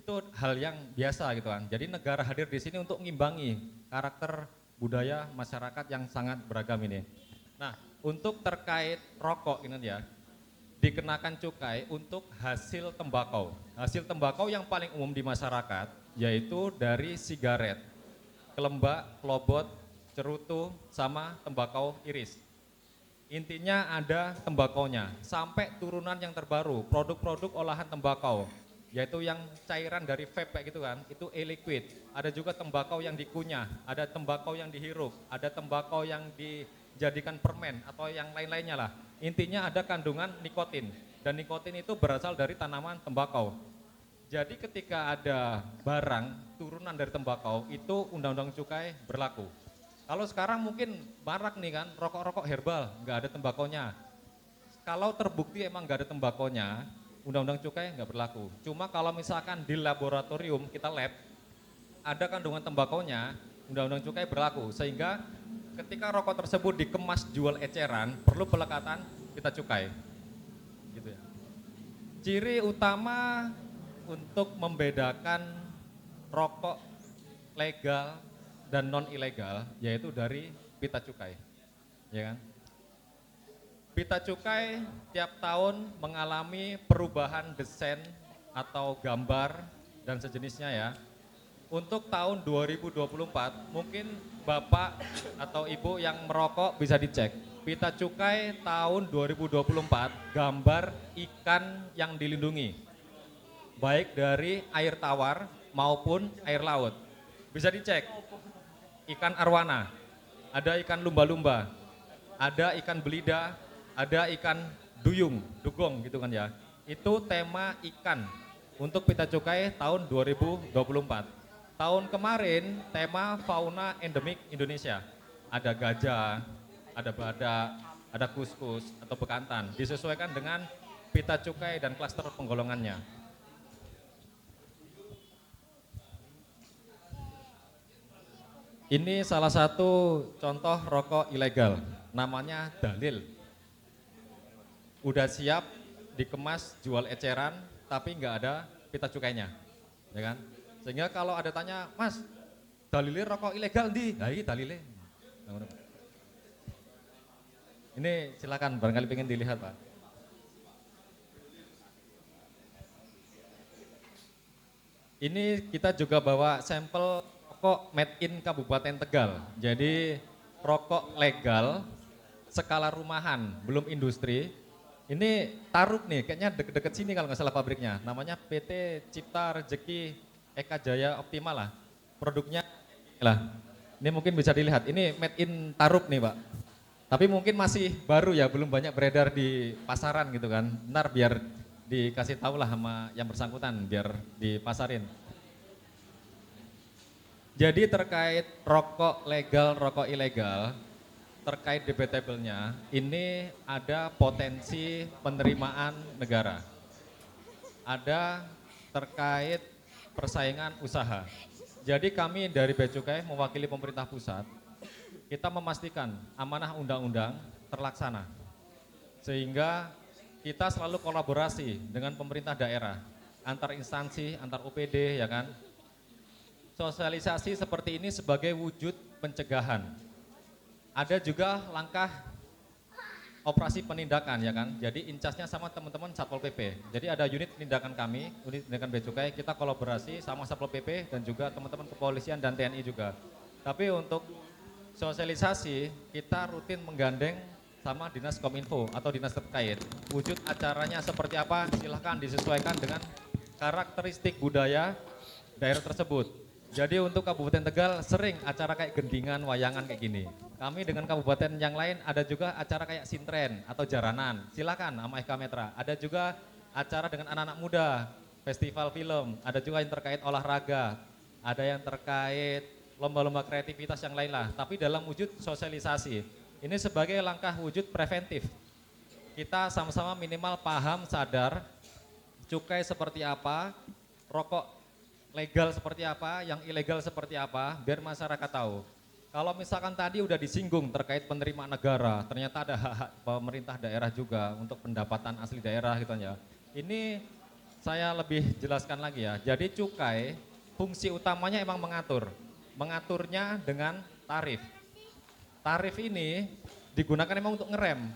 itu hal yang biasa gitu kan. Jadi negara hadir di sini untuk mengimbangi karakter budaya masyarakat yang sangat beragam ini. Nah, untuk terkait rokok ini ya, dikenakan cukai untuk hasil tembakau. Hasil tembakau yang paling umum di masyarakat yaitu dari sigaret, kelembak, kelobot, cerutu, sama tembakau iris. Intinya ada tembakaunya, sampai turunan yang terbaru, produk-produk olahan tembakau, yaitu yang cairan dari vape kayak gitu kan, itu e-liquid. Ada juga tembakau yang dikunyah, ada tembakau yang dihirup, ada tembakau yang dijadikan permen atau yang lain-lainnya lah. Intinya ada kandungan nikotin, dan nikotin itu berasal dari tanaman tembakau. Jadi ketika ada barang turunan dari tembakau, itu undang-undang cukai berlaku. Kalau sekarang mungkin marak nih kan, rokok-rokok herbal, nggak ada tembakaunya. Kalau terbukti emang nggak ada tembakaunya, undang-undang cukai nggak berlaku. Cuma kalau misalkan di laboratorium kita lab, ada kandungan tembakaunya, undang-undang cukai berlaku. Sehingga ketika rokok tersebut dikemas jual eceran, perlu pelekatan kita cukai. Gitu ya. Ciri utama untuk membedakan rokok legal dan non ilegal yaitu dari pita cukai, ya kan? Pita cukai tiap tahun mengalami perubahan desain atau gambar dan sejenisnya ya. Untuk tahun 2024 mungkin Bapak atau Ibu yang merokok bisa dicek. Pita cukai tahun 2024 gambar ikan yang dilindungi. Baik dari air tawar maupun air laut. Bisa dicek. Ikan arwana, ada ikan lumba-lumba, ada ikan belida, ada ikan duyung, dugong gitu kan ya. Itu tema ikan untuk pita cukai tahun 2024. Tahun kemarin tema fauna endemik Indonesia. Ada gajah, ada badak, ada kuskus atau bekantan. Disesuaikan dengan pita cukai dan klaster penggolongannya. Ini salah satu contoh rokok ilegal, namanya dalil. Udah siap dikemas jual eceran, tapi nggak ada pita cukainya, ya kan? Sehingga kalau ada tanya, Mas, dalilnya rokok ilegal di? Nah, ini dalilnya. Ini silakan, barangkali pengen dilihat Pak. Ini kita juga bawa sampel rokok made in Kabupaten Tegal. Jadi rokok legal, skala rumahan, belum industri. Ini Taruk nih, kayaknya deket-deket sini kalau nggak salah pabriknya. Namanya PT Cipta Rezeki Eka Jaya Optimal lah. Produknya lah. Ini mungkin bisa dilihat. Ini made in Taruk nih Pak. Tapi mungkin masih baru ya, belum banyak beredar di pasaran gitu kan. Ntar biar dikasih tahu lah sama yang bersangkutan, biar dipasarin. Jadi terkait rokok legal, rokok ilegal, terkait debatable-nya, ini ada potensi penerimaan negara. Ada terkait persaingan usaha. Jadi kami dari Bea Cukai mewakili pemerintah pusat, kita memastikan amanah undang-undang terlaksana. Sehingga kita selalu kolaborasi dengan pemerintah daerah, antar instansi, antar UPD ya kan. Sosialisasi seperti ini sebagai wujud pencegahan. Ada juga langkah operasi penindakan ya kan. Jadi incasnya sama teman-teman Satpol PP. Jadi ada unit penindakan kami, unit penindakan Bea Cukai, kita kolaborasi sama Satpol PP dan juga teman-teman kepolisian dan TNI juga. Tapi untuk sosialisasi kita rutin menggandeng sama Dinas Kominfo atau dinas terkait. Wujud acaranya seperti apa silahkan disesuaikan dengan karakteristik budaya daerah tersebut. Jadi untuk Kabupaten Tegal sering acara kayak gendingan, wayangan kayak gini. Kami dengan kabupaten yang lain ada juga acara kayak sintren atau jaranan. Silakan sama FK Metra. Ada juga acara dengan anak-anak muda, festival film. Ada juga yang terkait olahraga. Ada yang terkait lomba-lomba kreativitas yang lain lah. Tapi dalam wujud sosialisasi. Ini sebagai langkah wujud preventif. Kita sama-sama minimal paham, sadar, cukai seperti apa, rokok legal seperti apa, yang ilegal seperti apa, biar masyarakat tahu. Kalau misalkan tadi udah disinggung terkait penerimaan negara, ternyata ada hak-hak pemerintah daerah juga untuk pendapatan asli daerah gitu ya. Ini saya lebih jelaskan lagi ya. Jadi cukai fungsi utamanya emang mengatur. Mengaturnya dengan tarif. Tarif ini digunakan emang untuk ngerem.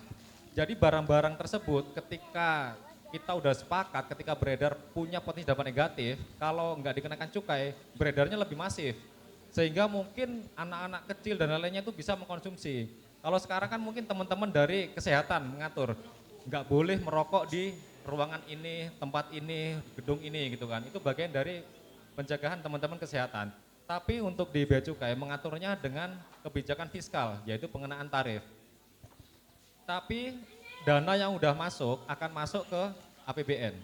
Jadi barang-barang tersebut ketika kita udah sepakat, ketika beredar punya potensi dampak negatif, kalau nggak dikenakan cukai, beredarnya lebih masif. Sehingga mungkin anak-anak kecil dan lainnya itu bisa mengkonsumsi. Kalau sekarang kan mungkin teman-teman dari kesehatan mengatur, nggak boleh merokok di ruangan ini, tempat ini, gedung ini gitu kan. Itu bagian dari pencegahan teman-teman kesehatan. Tapi untuk di bea cukai mengaturnya dengan kebijakan fiskal, yaitu pengenaan tarif. Tapi dana yang udah masuk akan masuk ke APBN.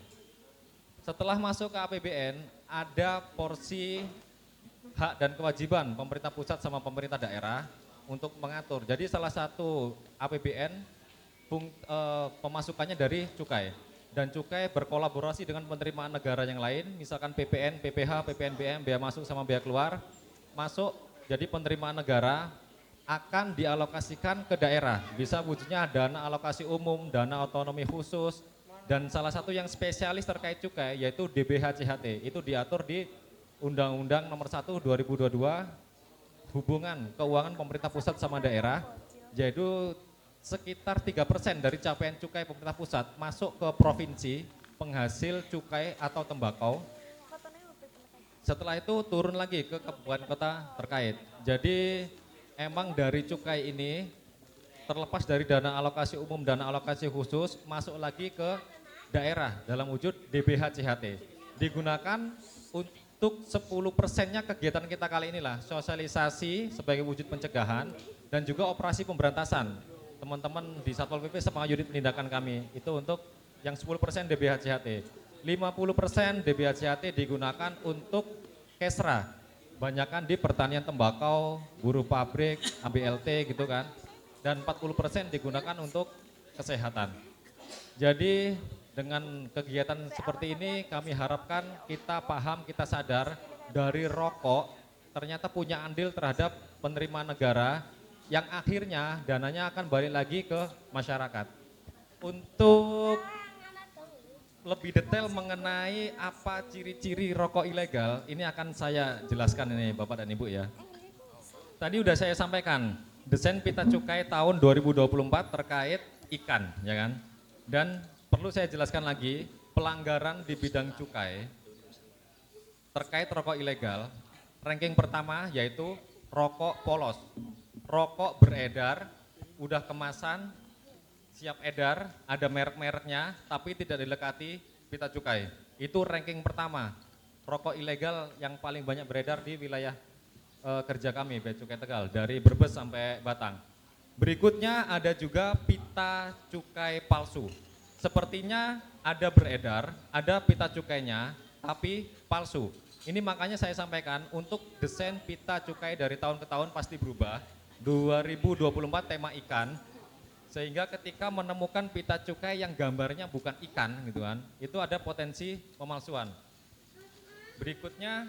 Setelah masuk ke APBN, ada porsi hak dan kewajiban pemerintah pusat sama pemerintah daerah untuk mengatur. Jadi salah satu APBN pemasukannya dari cukai. Dan cukai berkolaborasi dengan penerimaan negara yang lain, misalkan PPN, PPH, PPNBM, bea masuk sama bea keluar, masuk jadi penerimaan negara akan dialokasikan ke daerah. Bisa wujudnya dana alokasi umum, dana otonomi khusus, dan salah satu yang spesialis terkait cukai yaitu DBH-CHT. Itu diatur di Undang-Undang Nomor 1 2022 hubungan keuangan pemerintah pusat sama daerah, yaitu sekitar 3% dari capaian cukai pemerintah pusat masuk ke provinsi penghasil cukai atau tembakau. Setelah itu turun lagi ke kabupaten kota terkait. Jadi emang dari cukai ini terlepas dari dana alokasi umum, dana alokasi khusus masuk lagi ke daerah dalam wujud DBH-CHT. Digunakan untuk 10%-nya kegiatan kita kali inilah, sosialisasi sebagai wujud pencegahan dan juga operasi pemberantasan. Teman-teman di Satpol PP sama unit penindakan kami itu untuk yang 10% DBH-CHT. 50% DBH-CHT digunakan untuk kesra, banyakan di pertanian tembakau, buruh pabrik, ABLT gitu kan. Dan 40% digunakan untuk kesehatan. Jadi dengan kegiatan seperti ini kami harapkan kita paham, kita sadar dari rokok ternyata punya andil terhadap penerimaan negara yang akhirnya dananya akan balik lagi ke masyarakat. Untuk lebih detail mengenai apa ciri-ciri rokok ilegal, ini akan saya jelaskan ini Bapak dan Ibu ya. Tadi udah saya sampaikan, desain pita cukai tahun 2024 terkait ikan, ya kan? Dan perlu saya jelaskan lagi, pelanggaran di bidang cukai terkait rokok ilegal, ranking pertama yaitu rokok polos. Rokok beredar, udah kemasan, siap edar, ada merek-mereknya, tapi tidak dilekati pita cukai. Itu ranking pertama, rokok ilegal yang paling banyak beredar di wilayah kerja kami, Bea Cukai Tegal, dari Brebes sampai Batang. Berikutnya ada juga pita cukai palsu. Sepertinya ada beredar, ada pita cukainya, tapi palsu. Ini makanya saya sampaikan untuk desain pita cukai dari tahun ke tahun pasti berubah. 2024 tema ikan, sehingga ketika menemukan pita cukai yang gambarnya bukan ikan gitu kan, itu ada potensi pemalsuan. Berikutnya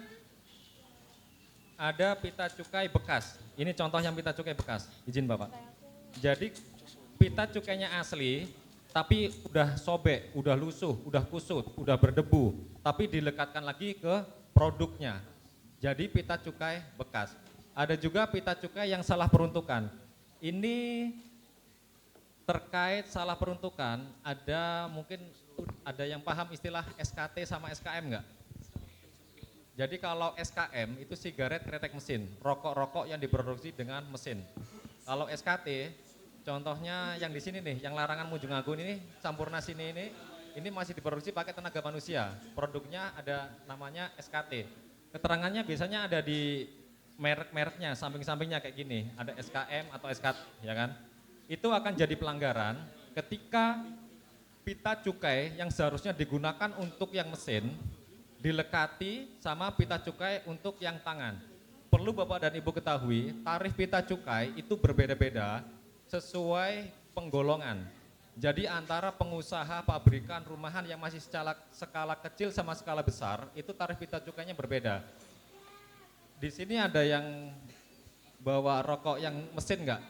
ada pita cukai bekas. Ini contoh yang pita cukai bekas. Izin Bapak. Jadi pita cukainya asli, tapi udah sobek, udah lusuh, udah kusut, udah berdebu, tapi dilekatkan lagi ke produknya. Jadi pita cukai bekas. Ada juga pita cukai yang salah peruntukan. Ini terkait salah peruntukan, ada mungkin ada yang paham istilah SKT sama SKM enggak? Jadi kalau SKM itu sigaret kretek mesin, rokok-rokok yang diproduksi dengan mesin. Kalau SKT, contohnya yang di sini nih, yang larangan Munjung Agung ini, Sampurna sini ini masih diproduksi pakai tenaga manusia. Produknya ada namanya SKT. Keterangannya biasanya ada di merek-mereknya, samping-sampingnya kayak gini, ada SKM atau SKT, ya kan? Itu akan jadi pelanggaran ketika pita cukai yang seharusnya digunakan untuk yang mesin dilekati sama pita cukai untuk yang tangan. Perlu Bapak dan Ibu ketahui, tarif pita cukai itu berbeda-beda sesuai penggolongan. Jadi antara pengusaha, pabrikan, rumahan yang masih skala kecil sama skala besar, itu tarif pita cukainya berbeda. Di sini ada yang bawa rokok yang mesin enggak?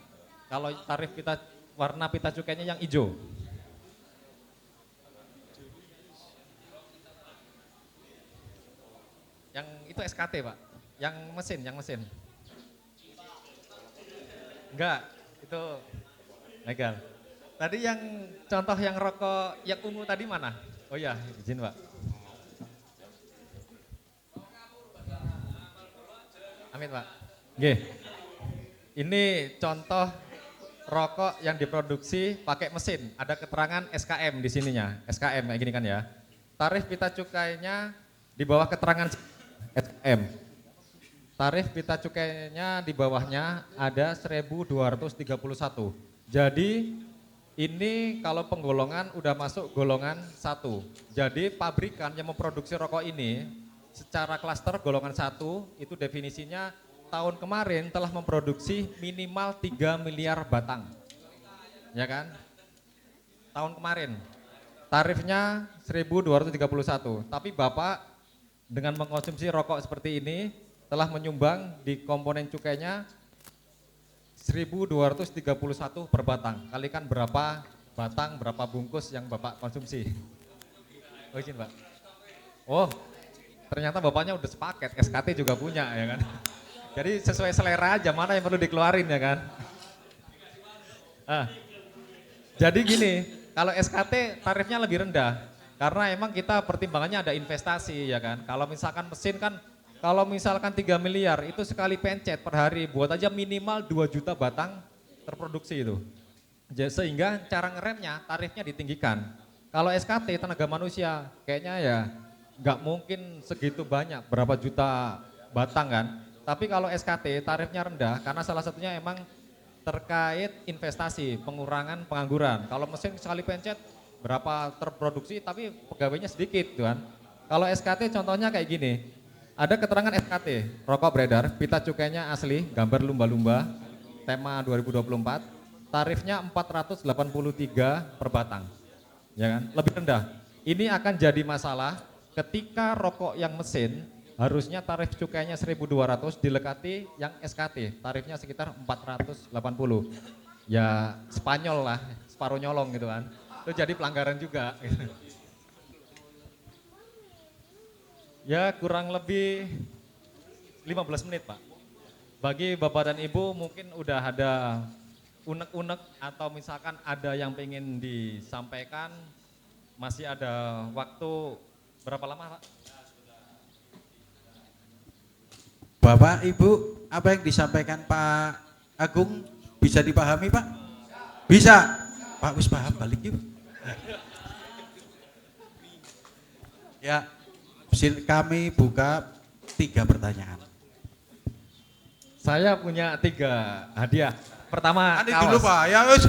Kalau tarif pita, warna pita cukainya yang hijau. Yang itu SKT Pak, yang mesin. Enggak, itu legal. Tadi yang contoh yang rokok yang ungu tadi mana? Oh iya, izin Pak. Amin Pak. Oke. Ini contoh rokok yang diproduksi pakai mesin. Ada keterangan SKM di sininya. SKM kayak gini kan ya. Tarif pita cukainya di bawah keterangan SKM. Tarif pita cukainya di bawahnya ada 1.231. Jadi ini kalau penggolongan udah masuk golongan 1. Jadi pabrikan yang memproduksi rokok ini secara klaster golongan 1 itu definisinya tahun kemarin telah memproduksi minimal 3 miliar batang. Ya kan? Tahun kemarin. Tarifnya 1.231. Tapi Bapak dengan mengkonsumsi rokok seperti ini telah menyumbang di komponen cukainya 1.231 per batang. Kalikan berapa batang, berapa bungkus yang Bapak konsumsi. Oh izin Pak. Oh ternyata Bapaknya udah sepaket, SKT juga punya ya kan. Jadi sesuai selera aja mana yang perlu dikeluarin ya kan. Jadi gini, kalau SKT tarifnya lebih rendah. Karena emang kita pertimbangannya ada investasi ya kan. Kalau misalkan mesin kan, kalau misalkan 3 miliar itu sekali pencet per hari buat aja minimal 2 juta batang terproduksi itu. Sehingga cara ngeremnya tarifnya ditinggikan. Kalau SKT tenaga manusia kayaknya ya nggak mungkin segitu banyak, berapa juta batang kan. Tapi kalau SKT tarifnya rendah karena salah satunya emang terkait investasi, pengurangan pengangguran. Kalau mesin sekali pencet berapa terproduksi tapi pegawainya sedikit tuh kan. Kalau SKT contohnya kayak gini, ada keterangan SKT, rokok beredar, pita cukainya asli, gambar lumba-lumba, tema 2024, tarifnya 483 per batang. Ya kan? Lebih rendah. Ini akan jadi masalah ketika rokok yang mesin harusnya tarif cukainya 1.200 dilekati yang SKT, tarifnya sekitar 480. Ya Spanyol lah, separuh nyolong gitu kan. Itu jadi pelanggaran juga. Ya kurang lebih 15 menit Pak. Bagi Bapak dan Ibu mungkin udah ada unek-unek atau misalkan ada yang pengen disampaikan, masih ada waktu berapa lama Pak? Bapak, Ibu, apa yang disampaikan Pak Agung bisa dipahami Pak? Bisa. Pak wis paham balik yuk. Ya, kami buka 3 pertanyaan. Saya punya 3 hadiah. Pertama, Ini dulu Pak, ya wis.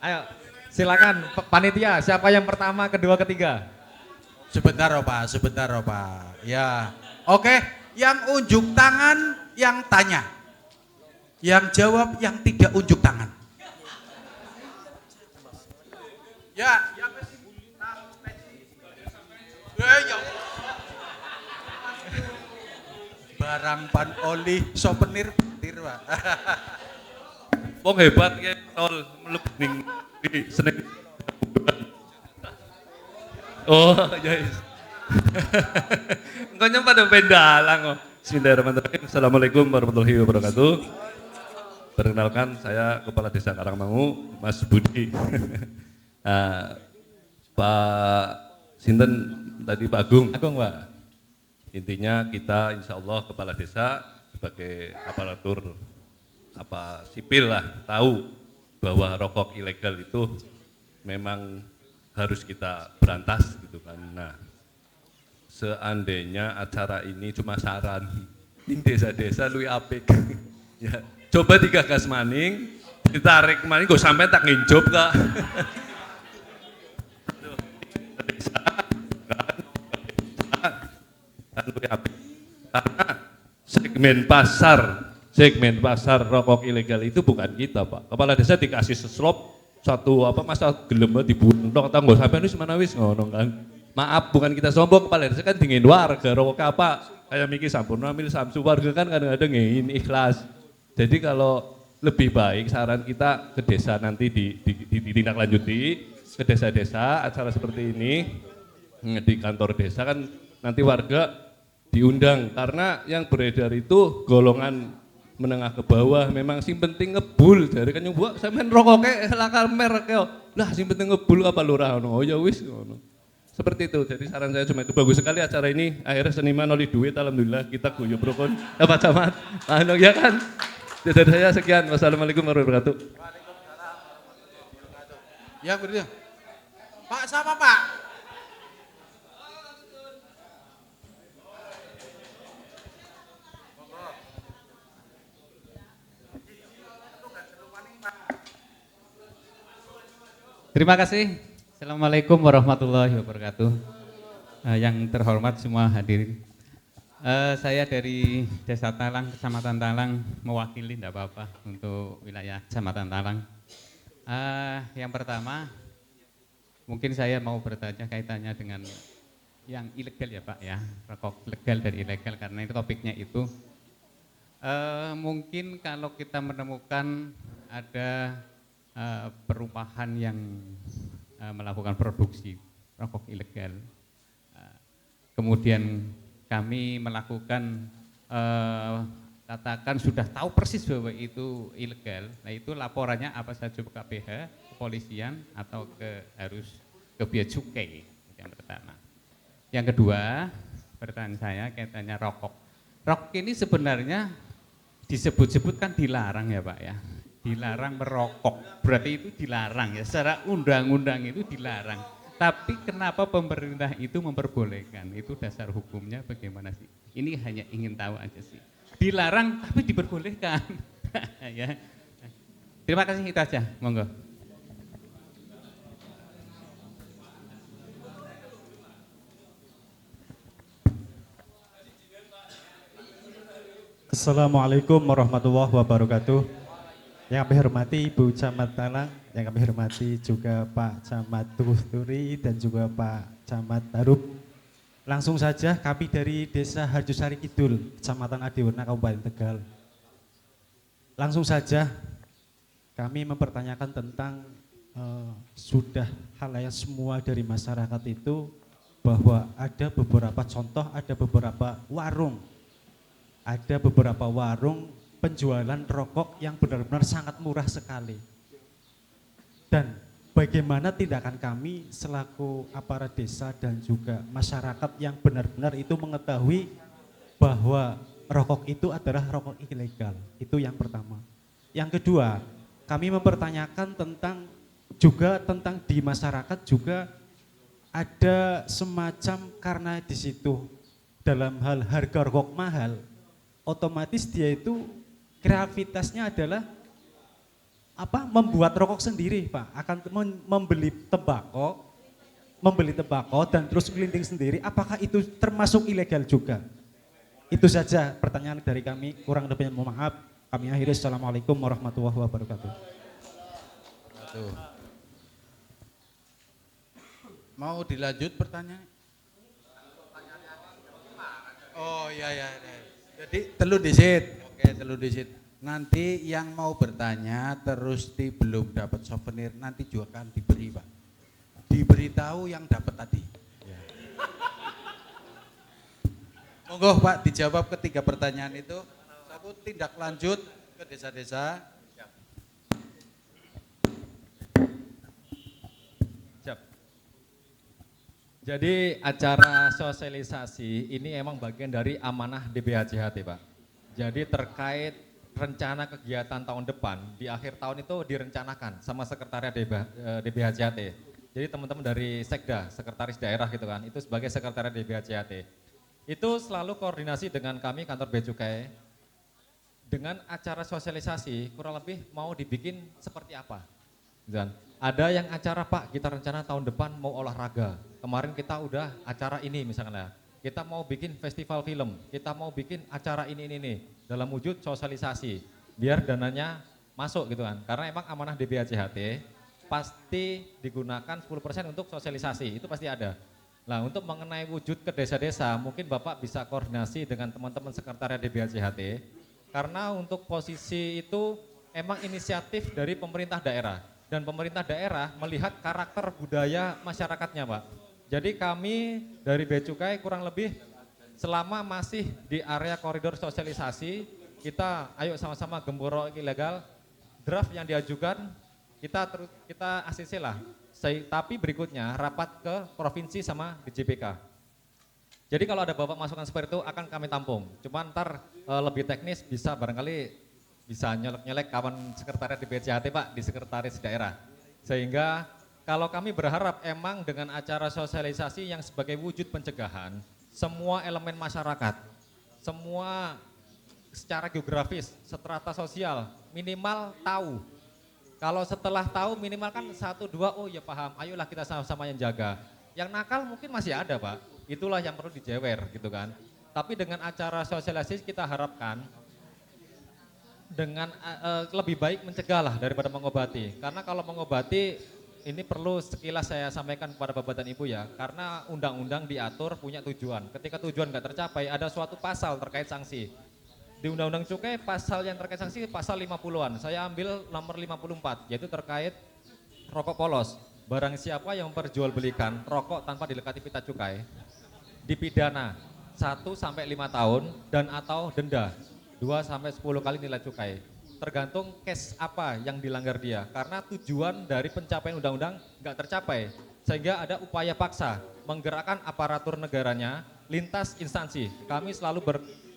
Ayo, silakan panitia. Siapa yang pertama, kedua, ketiga? Sebentar Pak. Ya, oke. Yang unjuk tangan, yang tanya. Yang jawab, yang tidak unjuk tangan. Ya, barang pan oli souvenir petir Pak. Wong hebat ya tol mlebu ning di Senin. Oh, ya. Engkau pada pendalang kok. Bismillahirrahmanirrahim. Assalamualaikum warahmatullahi wabarakatuh. Perkenalkan saya Kepala Desa Karangmangu, Mas Budi. Pak Sinten tadi Pak Agung. Agung Pak. Intinya kita insya Allah Kepala Desa sebagai aparatur sipil lah tahu bahwa rokok ilegal itu memang harus kita berantas gitu kan. Nah, seandainya acara ini cuma saran, ini desa-desa luwih apik. Ya, coba digagas maning, ditarik maning, kok sampai tak nginjop kak. Kan luwih apik. Karena segmen pasar rokok ilegal itu bukan kita Pak. Kepala desa dikasih seslop satu masa gelem dibunuh atau nggak sampai ini semana wis ngono kan. Maaf bukan kita sombong, kepala desa kan dingin warga rokok apa kayak Miki Sampurna ambil samsu warga kan kadang-kadang ini ikhlas. Jadi kalau lebih baik saran kita ke desa nanti ditindaklanjuti ke desa-desa acara seperti ini di kantor desa kan nanti warga diundang karena yang beredar itu golongan menengah ke bawah, memang sing penting ngebul dari kan nyumbuk sampean rokoknya lakal merek yo. Lah sing penting ngebul apa lurah ono. Oh ya wis ngono. Seperti itu. Jadi saran saya cuma itu, bagus sekali acara ini. Akhirnya seniman oleh duit, alhamdulillah kita guyub rukun. Pak Camat. Anu ya kan. Dari saya sekian. Wassalamualaikum warahmatullahi wabarakatuh. Ya, berdua. Pak sama Pak. Terima kasih. Assalamualaikum warahmatullahi wabarakatuh. Yang terhormat semua hadirin. Saya dari Desa Talang, Kecamatan Talang, mewakili tidak apa-apa untuk wilayah Kecamatan Talang. Yang pertama, mungkin saya mau bertanya kaitannya dengan yang ilegal ya Pak ya, rokok legal dan ilegal karena itu topiknya itu. Mungkin kalau kita menemukan ada perumahan yang melakukan produksi rokok ilegal, kemudian kami melakukan katakan sudah tahu persis bahwa itu ilegal, nah itu laporannya apa saja ke KPH, kepolisian atau harus ke bea cukai, yang pertama. Yang kedua, pertanyaan saya kaitannya rokok. Rokok ini sebenarnya disebut-sebut kan dilarang ya Pak ya, dilarang merokok, berarti itu dilarang ya, secara undang-undang itu dilarang. Tapi kenapa pemerintah itu memperbolehkan? Itu dasar hukumnya bagaimana sih? Ini hanya ingin tahu aja sih. Dilarang tapi diperbolehkan. Ya. Terima kasih, itu aja. Monggo. Assalamualaikum warahmatullahi wabarakatuh. Yang kami hormati Ibu Camat Talang, yang kami hormati juga Pak Camat Turi dan juga Pak Camat Tarup. Langsung saja kami dari Desa Harjosari Kidul, Kecamatan Adiwarna, Kabupaten Tegal. Langsung saja kami mempertanyakan tentang sudah halayak semua dari masyarakat itu bahwa ada beberapa contoh, ada beberapa warung. Ada beberapa warung penjualan rokok yang benar-benar sangat murah sekali. Dan bagaimana tindakan kami selaku aparat desa dan juga masyarakat yang benar-benar itu mengetahui bahwa rokok itu adalah rokok ilegal. Itu yang pertama. Yang kedua, kami mempertanyakan tentang di masyarakat juga ada semacam, karena di situ dalam hal harga rokok mahal, otomatis dia itu kreativitasnya adalah membuat rokok sendiri Pak, akan membeli tembakau dan terus kelinting sendiri. Apakah itu termasuk ilegal juga? Itu saja pertanyaan dari kami, kurang lebihnya mohon maaf. Kami akhiri. Assalamualaikum warahmatullahi wabarakatuh. Mau dilanjut pertanyaan? Oh iya. Jadi telu disit. Oke, telu disit. Nanti yang mau bertanya terus belum dapat souvenir nanti juga akan diberi Pak. Diberitahu yang dapat tadi. Ya. Monggo Pak dijawab ketiga pertanyaan itu. Aku tindak lanjut ke desa-desa. Siap. Jadi acara sosialisasi ini emang bagian dari amanah DBHJHT Pak. Jadi terkait rencana kegiatan tahun depan, di akhir tahun itu direncanakan sama sekretariat DBHJHT. Jadi teman-teman dari Sekda, sekretaris daerah gitu kan, itu sebagai sekretariat DBHJHT. Itu selalu koordinasi dengan kami kantor Bea Cukai. Dengan acara sosialisasi kurang lebih mau dibikin seperti apa. Dan ada yang acara Pak, kita rencana tahun depan mau olahraga. Kemarin kita udah acara ini misalnya. Kita mau bikin festival film, kita mau bikin acara ini dalam wujud sosialisasi biar dananya masuk gitu kan. Karena emang amanah DBHJHT pasti digunakan 10% untuk sosialisasi, itu pasti ada. Nah, untuk mengenai wujud ke desa-desa, mungkin Bapak bisa koordinasi dengan teman-teman sekretariat DBHJHT karena untuk posisi itu emang inisiatif dari pemerintah daerah dan pemerintah daerah melihat karakter budaya masyarakatnya Pak. Jadi kami dari Bea Cukai kurang lebih selama masih di area koridor sosialisasi, kita ayo sama-sama gemboro ilegal. Draft yang diajukan kita ACC lah. Tapi berikutnya rapat ke provinsi sama DJPK. Jadi kalau ada bapak masukan seperti itu akan kami tampung. Cuma ntar lebih teknis bisa barangkali bisa nyelek-nyelek kawan sekretariat di BCHT Pak, di sekretaris daerah. Sehingga kalau kami berharap emang dengan acara sosialisasi yang sebagai wujud pencegahan, semua elemen masyarakat, semua secara geografis, strata sosial, minimal tahu. Kalau setelah tahu minimal kan 1, 2, oh ya paham, ayolah kita sama-sama yang jaga. Yang nakal mungkin masih ada Pak, itulah yang perlu dijewer gitu kan. Tapi dengan acara sosialisasi kita harapkan dengan lebih baik mencegah lah daripada mengobati. Karena kalau mengobati ini perlu sekilas saya sampaikan kepada Bapak dan Ibu ya. Karena undang-undang diatur punya tujuan. Ketika tujuan nggak tercapai ada suatu pasal terkait sanksi. Di Undang-Undang Cukai pasal yang terkait sanksi pasal 50-an. Saya ambil nomor 54 yaitu terkait rokok polos. Barang siapa yang memperjualbelikan rokok tanpa dilekati pita cukai dipidana 1 sampai 5 tahun dan atau denda 2 sampai 10 kali nilai cukai. Tergantung case apa yang dilanggar dia. Karena tujuan dari pencapaian undang-undang nggak tercapai. Sehingga ada upaya paksa menggerakkan aparatur negaranya lintas instansi. Kami selalu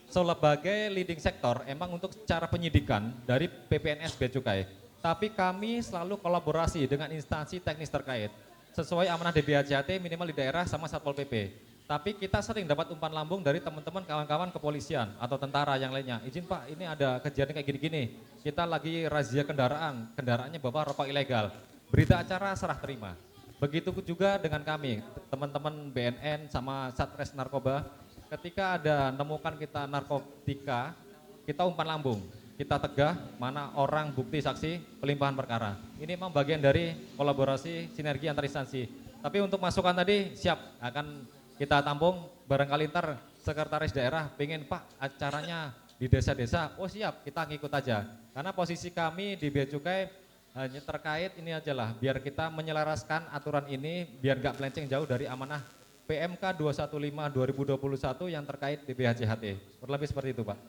sebagai leading sektor emang untuk cara penyidikan dari PPNS Bea Cukai. Tapi kami selalu kolaborasi dengan instansi teknis terkait. Sesuai amanah DBHJT minimal di daerah sama Satpol PP. Tapi kita sering dapat umpan lambung dari teman-teman kawan-kawan kepolisian atau tentara yang lainnya. Izin Pak, ini ada kejadian kayak gini-gini. Kita lagi razia kendaraannya bawa rokok ilegal. Berita acara serah terima. Begitu juga dengan kami, teman-teman BNN sama Satres Narkoba. Ketika ada nemukan kita narkotika, kita umpan lambung. Kita tegah mana orang, bukti, saksi, pelimpahan perkara. Ini memang bagian dari kolaborasi sinergi antar instansi. Tapi untuk masukan tadi siap akan kita tampung, barangkali ntar sekretaris daerah pengen Pak acaranya di desa-desa, oh siap kita ngikut aja. Karena posisi kami di Bea Cukai hanya terkait ini aja lah, biar kita menyelaraskan aturan ini biar gak melenceng jauh dari amanah PMK 215 2021 yang terkait di BHJHT. Kurang lebih seperti itu Pak.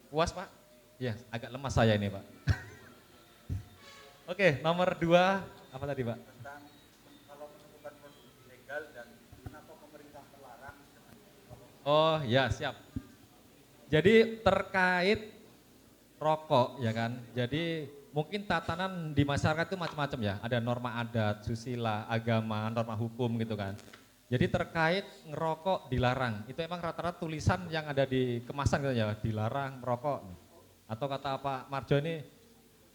Puas Pak? Ya agak lemas saya ini Pak. Oke, nomor 2 apa tadi Pak? Oh ya siap. Jadi terkait rokok ya kan. Jadi mungkin tatanan di masyarakat itu macam-macam ya. Ada norma adat, susila, agama, norma hukum gitu kan. Jadi terkait ngerokok dilarang. Itu emang rata-rata tulisan yang ada di kemasan gitu ya. Dilarang merokok. Atau kata Pak Marjo ini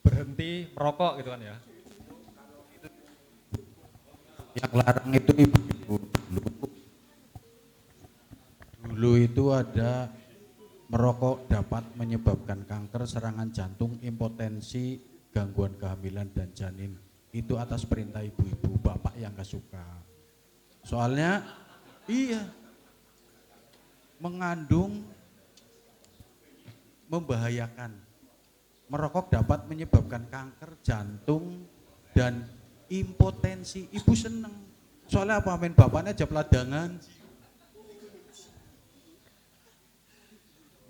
berhenti merokok gitu kan ya. Yang larang itu ibu-ibu dulu itu ada merokok dapat menyebabkan kanker, serangan jantung, impotensi, gangguan kehamilan dan janin. Itu atas perintah ibu-ibu, bapak yang gak suka. Soalnya iya mengandung membahayakan. Merokok dapat menyebabkan kanker, jantung dan impotensi. Ibu seneng. Soalnya apa? Amin bapaknya aja peladangan.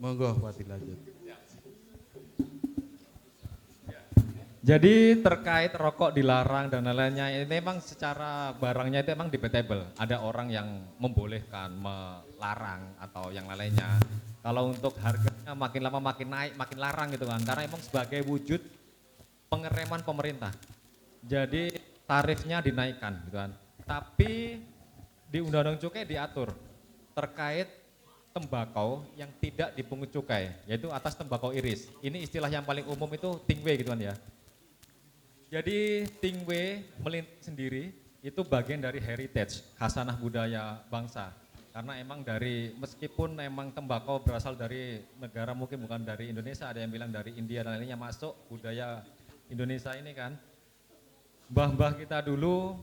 Monggo Wati lanjut. Jadi terkait rokok dilarang dan lain-lainnya ini memang secara barangnya itu memang debatable. Ada orang yang membolehkan, melarang atau yang lainnya. Kalau untuk harganya makin lama makin naik, makin larang gitu kan. Karena memang sebagai wujud pengereman pemerintah. Jadi tarifnya dinaikkan gitu kan. Tapi di Undang-Undang Cukai diatur terkait tembakau yang tidak dipungut cukai, yaitu atas tembakau iris. Ini istilah yang paling umum itu tingwe gitu kan ya. Jadi tingwe melinting sendiri itu bagian dari heritage, khasanah budaya bangsa. Karena emang dari, meskipun emang tembakau berasal dari negara mungkin bukan dari Indonesia, ada yang bilang dari India dan lainnya masuk budaya Indonesia ini kan. Mbah-mbah kita dulu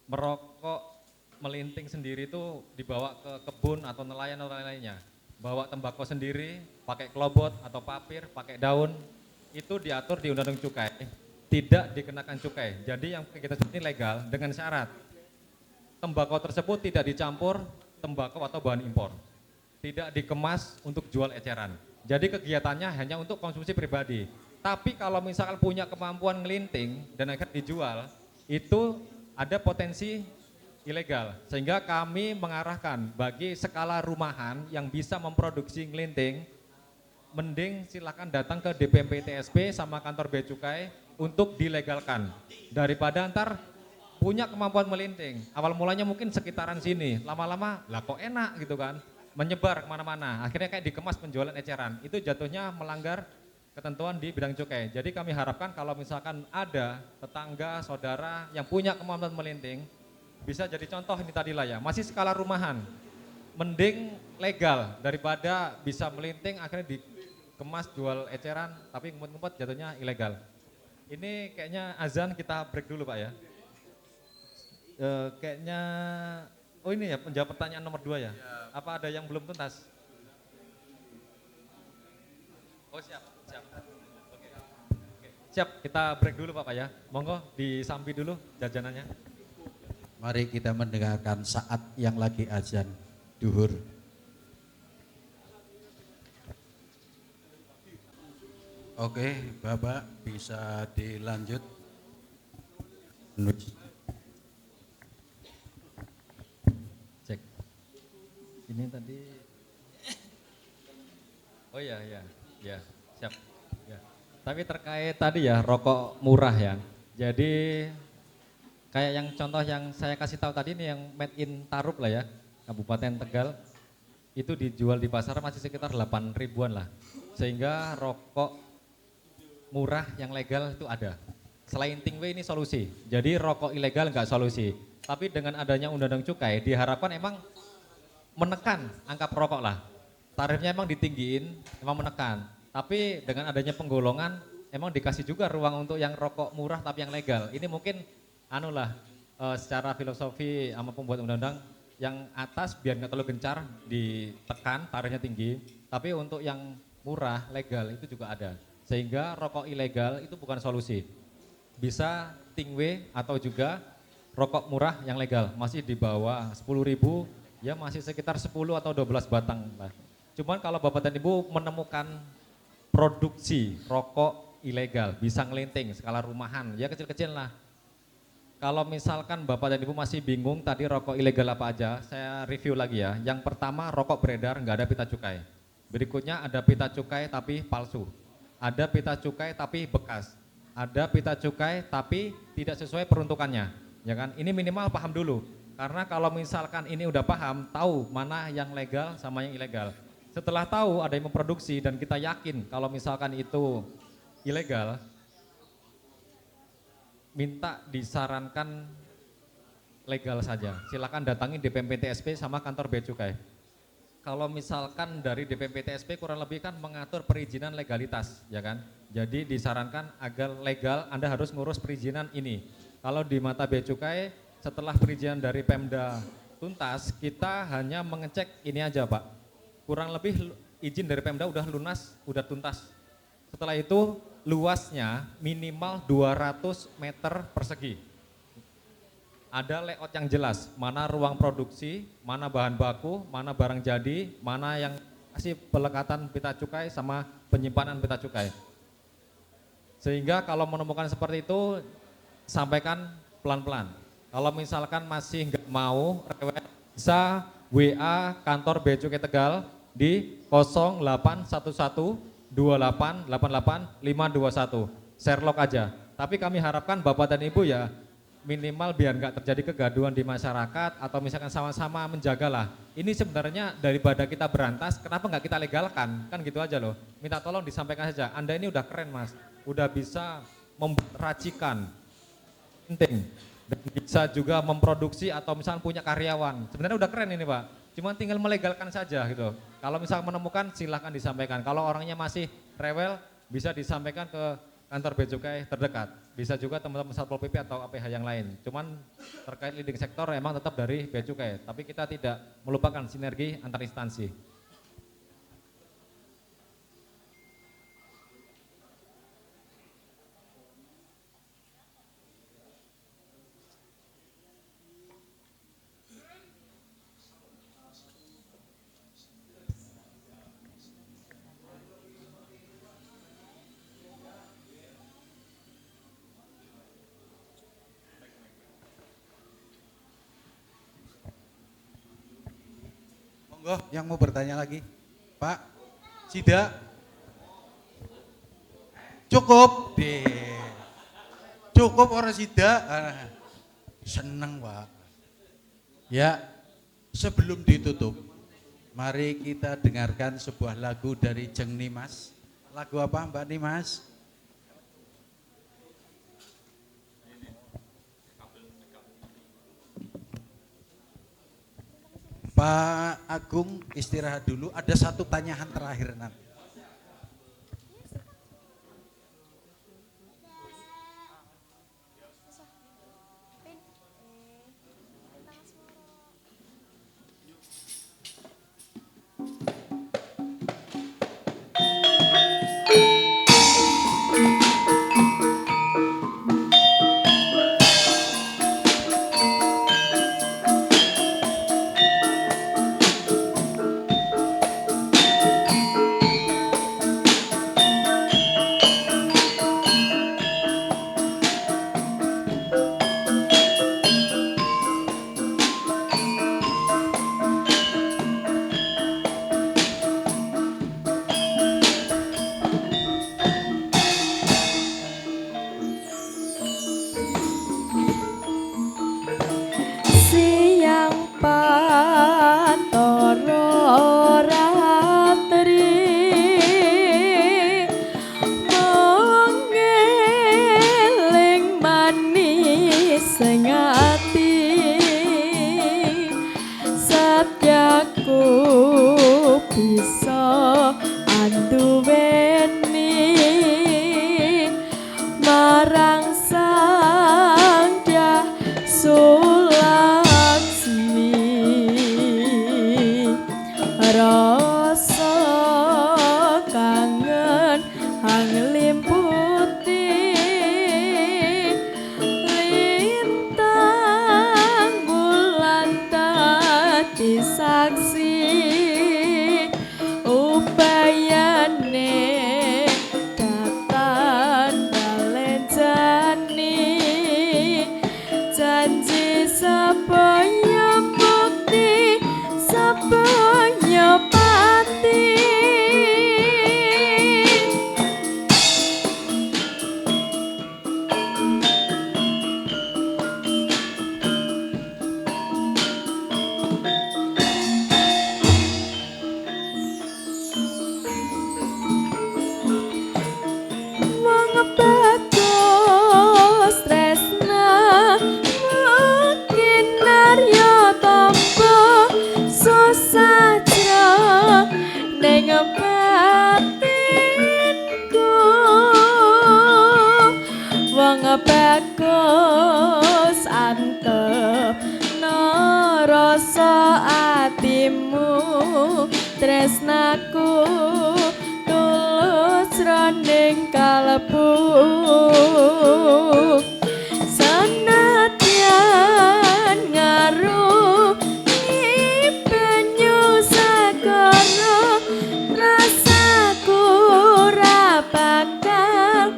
merokok melinting sendiri itu dibawa ke kebun atau nelayan atau lain-lainnya. Bawa tembakau sendiri, pakai kelobot atau papir, pakai daun, itu diatur di Undang-Undang Cukai, tidak dikenakan cukai. Jadi yang kita sebut ini legal dengan syarat tembakau tersebut tidak dicampur tembakau atau bahan impor. Tidak dikemas untuk jual eceran. Jadi kegiatannya hanya untuk konsumsi pribadi. Tapi kalau misalkan punya kemampuan ngelinting dan akan dijual, itu ada potensi ilegal. Sehingga kami mengarahkan bagi skala rumahan yang bisa memproduksi ngelinting, mending silakan datang ke DPMP TSP sama kantor Bea Cukai untuk dilegalkan. Daripada ntar punya kemampuan melinting, awal mulanya mungkin sekitaran sini, lama-lama lah kok enak gitu kan, menyebar kemana-mana, akhirnya kayak dikemas penjualan eceran, itu jatuhnya melanggar ketentuan di bidang cukai. Jadi kami harapkan kalau misalkan ada tetangga, saudara yang punya kemampuan melinting, bisa jadi contoh ini tadi lah ya, masih skala rumahan, mending legal daripada bisa melinting akhirnya dikemas jual eceran tapi ngumpet-ngumpet jatuhnya ilegal. Ini kayaknya azan, kita break dulu Pak ya. Kayaknya, oh ini ya penjawab pertanyaan nomor 2 ya. Apa ada yang belum tuntas? Oh siap. Oke. Siap, kita break dulu Pak ya. Monggo disambi dulu jajanannya. Mari kita mendengarkan saat yang lagi azan duhur. Oke, Bapak bisa dilanjut. Cek. Ini tadi. Oh iya, siap. Ya. Tapi terkait tadi ya rokok murah ya. Jadi kayak yang contoh yang saya kasih tahu tadi ini yang made in Tarup lah ya, Kabupaten Tegal. Itu dijual di pasar masih sekitar 8 ribuan lah. Sehingga rokok murah yang legal itu ada. Selain tingwe ini solusi. Jadi rokok ilegal enggak solusi. Tapi dengan adanya undang-undang cukai diharapkan emang menekan angka perokok lah. Tarifnya emang ditinggiin, emang menekan. Tapi dengan adanya penggolongan emang dikasih juga ruang untuk yang rokok murah tapi yang legal. Ini mungkin secara filosofi sama pembuat undang-undang yang atas biar nggak terlalu gencar ditekan tarifnya tinggi. Tapi untuk yang murah legal itu juga ada. Sehingga rokok ilegal itu bukan solusi. Bisa tingwe atau juga rokok murah yang legal, masih di bawah 10.000, ya masih sekitar 10 atau 12 batang lah. Cuman kalau Bapak dan Ibu menemukan produksi rokok ilegal, bisa ngelinting skala rumahan, ya kecil-kecil lah. Kalau misalkan Bapak dan Ibu masih bingung tadi rokok ilegal apa aja, saya review lagi ya. Yang pertama rokok beredar nggak ada pita cukai. Berikutnya ada pita cukai tapi palsu. Ada pita cukai tapi bekas, ada pita cukai tapi tidak sesuai peruntukannya, ya kan? Ini minimal paham dulu, karena kalau misalkan ini udah paham, tahu mana yang legal sama yang ilegal. Setelah tahu ada yang memproduksi dan kita yakin kalau misalkan itu ilegal, minta disarankan legal saja. Silakan datangi DPMP TSP sama kantor Bea Cukai. Kalau misalkan dari DPMP TSP kurang lebih kan mengatur perizinan legalitas, ya kan? Jadi disarankan agar legal Anda harus ngurus perizinan ini. Kalau di mata Bea Cukai setelah perizinan dari Pemda tuntas, kita hanya mengecek ini aja Pak. Kurang lebih izin dari Pemda udah lunas, udah tuntas. Setelah itu luasnya minimal 200 meter persegi. Ada layout yang jelas, mana ruang produksi, mana bahan baku, mana barang jadi, mana yang kasih pelekatan pita cukai sama penyimpanan pita cukai. Sehingga kalau menemukan seperti itu, sampaikan pelan-pelan. Kalau misalkan masih nggak mau, bisa WA kantor Bea Cukai Tegal di 0811 2888 521. Share log aja. Tapi kami harapkan Bapak dan Ibu ya minimal biar nggak terjadi kegaduhan di masyarakat atau misalkan sama-sama menjagalah. Ini sebenarnya daripada kita berantas, kenapa nggak kita legalkan? Kan gitu aja loh. Minta tolong disampaikan saja. Anda ini udah keren Mas, udah bisa meracikan, penting, dan bisa juga memproduksi atau misalkan punya karyawan. Sebenarnya udah keren ini Pak. Cuma tinggal melegalkan saja gitu. Kalau misalkan menemukan silahkan disampaikan. Kalau orangnya masih rewel bisa disampaikan ke kantor Bea Cukai terdekat. Bisa juga teman-teman Satpol PP atau APH yang lain. Cuman terkait leading sektor emang tetap dari Bea Cukai. Tapi kita tidak melupakan sinergi antar instansi. Monggo yang mau bertanya lagi. Pak, Sida. Cukup deh. Cukup orang Sida. Seneng Pak. Ya, sebelum ditutup, mari kita dengarkan sebuah lagu dari Jeng Nimas. Lagu apa Mbak Nimas? Pak Agung istirahat dulu, ada satu tanyaan terakhir nanti. Siang Patoro Ratri mengeling manis sing ati satyaku bisa anduweni marang sang Dyah Sulaksmi rasa kangen hang limputi lintang bulan dadi saksi upayane datan balenjani janji sapaya bukti sapaya pati wong bagus tresna mungkin narya tampa susajra ning batinku wong bagus antep rasa atimu tresnaku tulus jroning kalbu senadyan ngarungi banyu segara rasaku ora bakal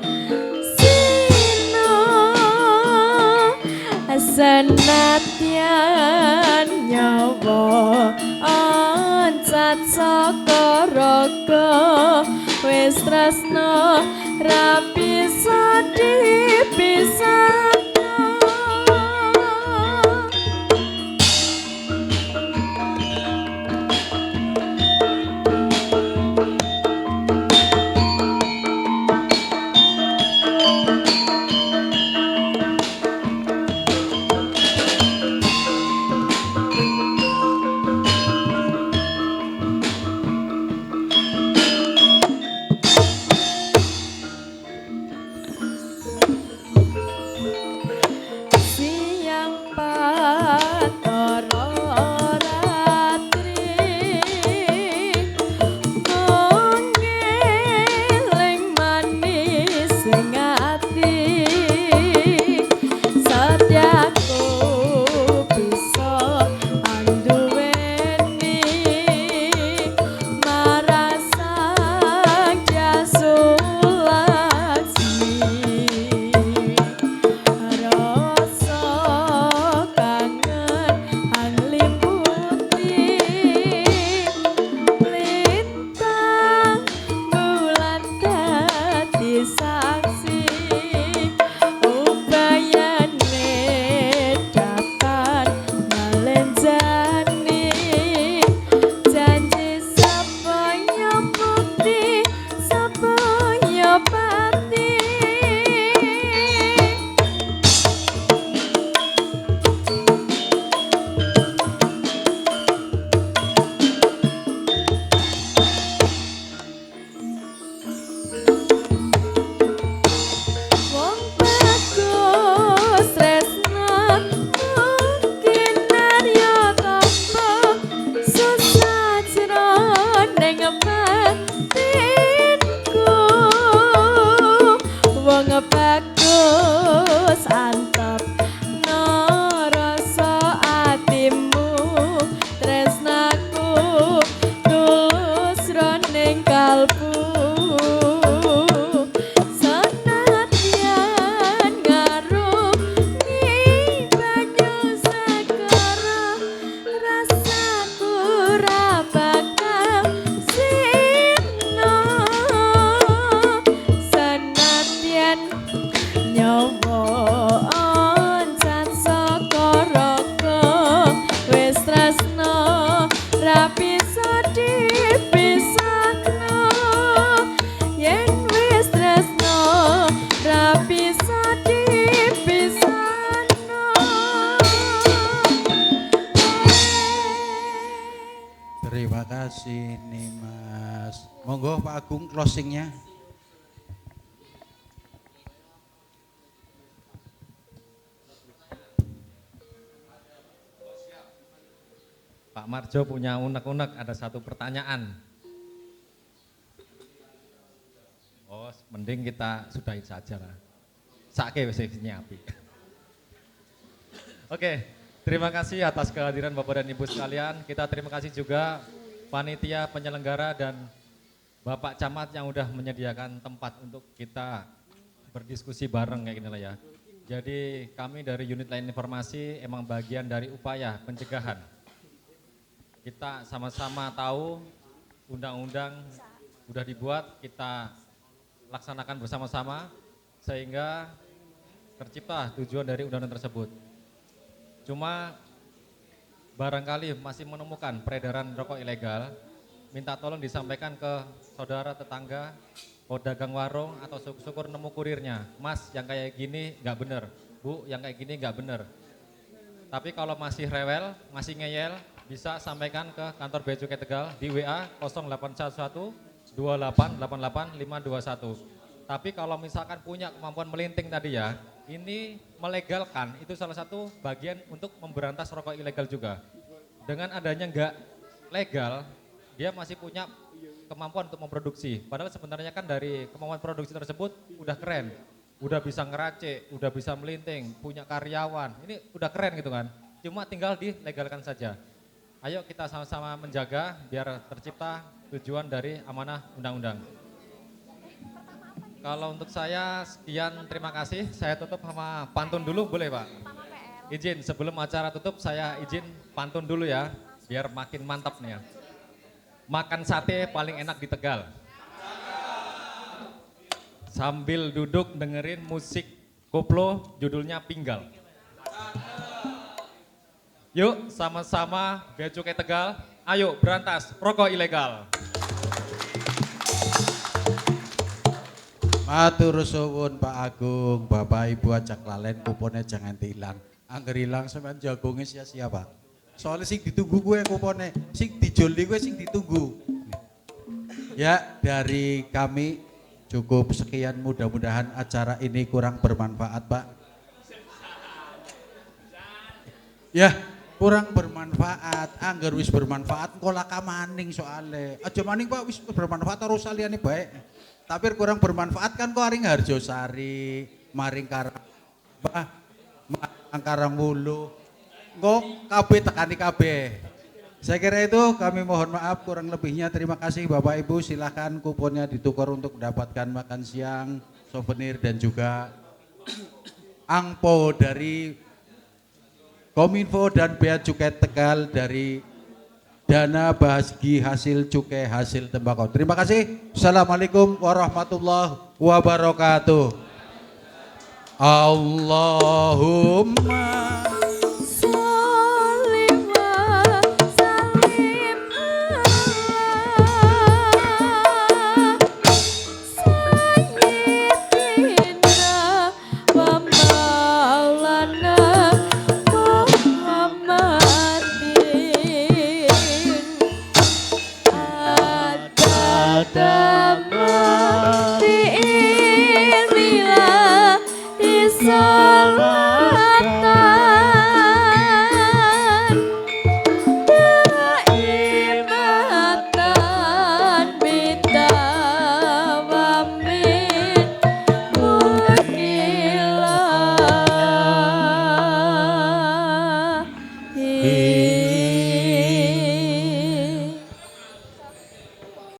sino senadyan nyawa oncat saka raga wis tresna ra bisa dipisahno. kasih nih Mas. Monggo Pak Agung closingnya. Pak Marjo punya unek-unek, ada satu pertanyaan. Oh, mending kita sudahi saja lah. Sake wis nyiapi. Oke, terima kasih atas kehadiran Bapak dan Ibu sekalian. Kita terima kasih juga panitia penyelenggara dan Bapak Camat yang udah menyediakan tempat untuk kita berdiskusi bareng kayak gini lah ya. Jadi kami dari unit lain informasi emang bagian dari upaya pencegahan. Kita sama-sama tahu undang-undang udah dibuat, kita laksanakan bersama-sama sehingga tercipta tujuan dari undang-undang tersebut. Cuma barangkali masih menemukan peredaran rokok ilegal, minta tolong disampaikan ke saudara tetangga, pedagang warung atau syukur nemu kurirnya. Mas, yang kayak gini nggak bener. Bu, yang kayak gini nggak bener. Tapi kalau masih rewel, masih ngeyel, bisa sampaikan ke kantor Bea Cukai Tegal di WA 0811 2888 521. Tapi kalau misalkan punya kemampuan melinting tadi ya, ini melegalkan, itu salah satu bagian untuk memberantas rokok ilegal juga. Dengan adanya nggak legal, dia masih punya kemampuan untuk memproduksi. Padahal sebenarnya kan dari kemampuan produksi tersebut udah keren. Udah bisa ngeracik, udah bisa melinting, punya karyawan. Ini udah keren gitu kan. Cuma tinggal dilegalkan saja. Ayo kita sama-sama menjaga biar tercipta tujuan dari amanah undang-undang. Kalau untuk saya sekian, terima kasih. Saya tutup sama pantun dulu, boleh Pak? Izin, sebelum acara tutup saya izin pantun dulu ya, biar makin mantap nih ya. Makan sate paling enak di Tegal. Sambil duduk dengerin musik koplo, judulnya Pinggal. Yuk sama-sama Bea Cukai Tegal, ayo berantas rokok ilegal. Matur suwun Pak Agung, Bapak Ibu ajak lalen kuponnya jangan hilang. Angger hilang sampean jagungnya sia-sia Pak. Soalnya sing ditunggu gue kuponnya, sing dijoli gue sing ditunggu. Ya dari kami cukup sekian, mudah-mudahan acara ini kurang bermanfaat Pak. Ya kurang bermanfaat, angger wis bermanfaat engko laka maning soalnya. Aja maning Pak wis bermanfaat terus saliyane baik. Tapi kurang bermanfaat kan kok aring Harjosari, maring Karangwulu. Engko kabeh tekani kabeh. Saya kira itu, kami mohon maaf kurang lebihnya. Terima kasih Bapak Ibu, silakan kuponnya ditukar untuk mendapatkan makan siang, souvenir dan juga angpo dari Kominfo dan Bea Cukai Tegal dari dana bagi hasil cukai hasil tembakau. Terima kasih. Assalamualaikum warahmatullahi wabarakatuh. Allahumma da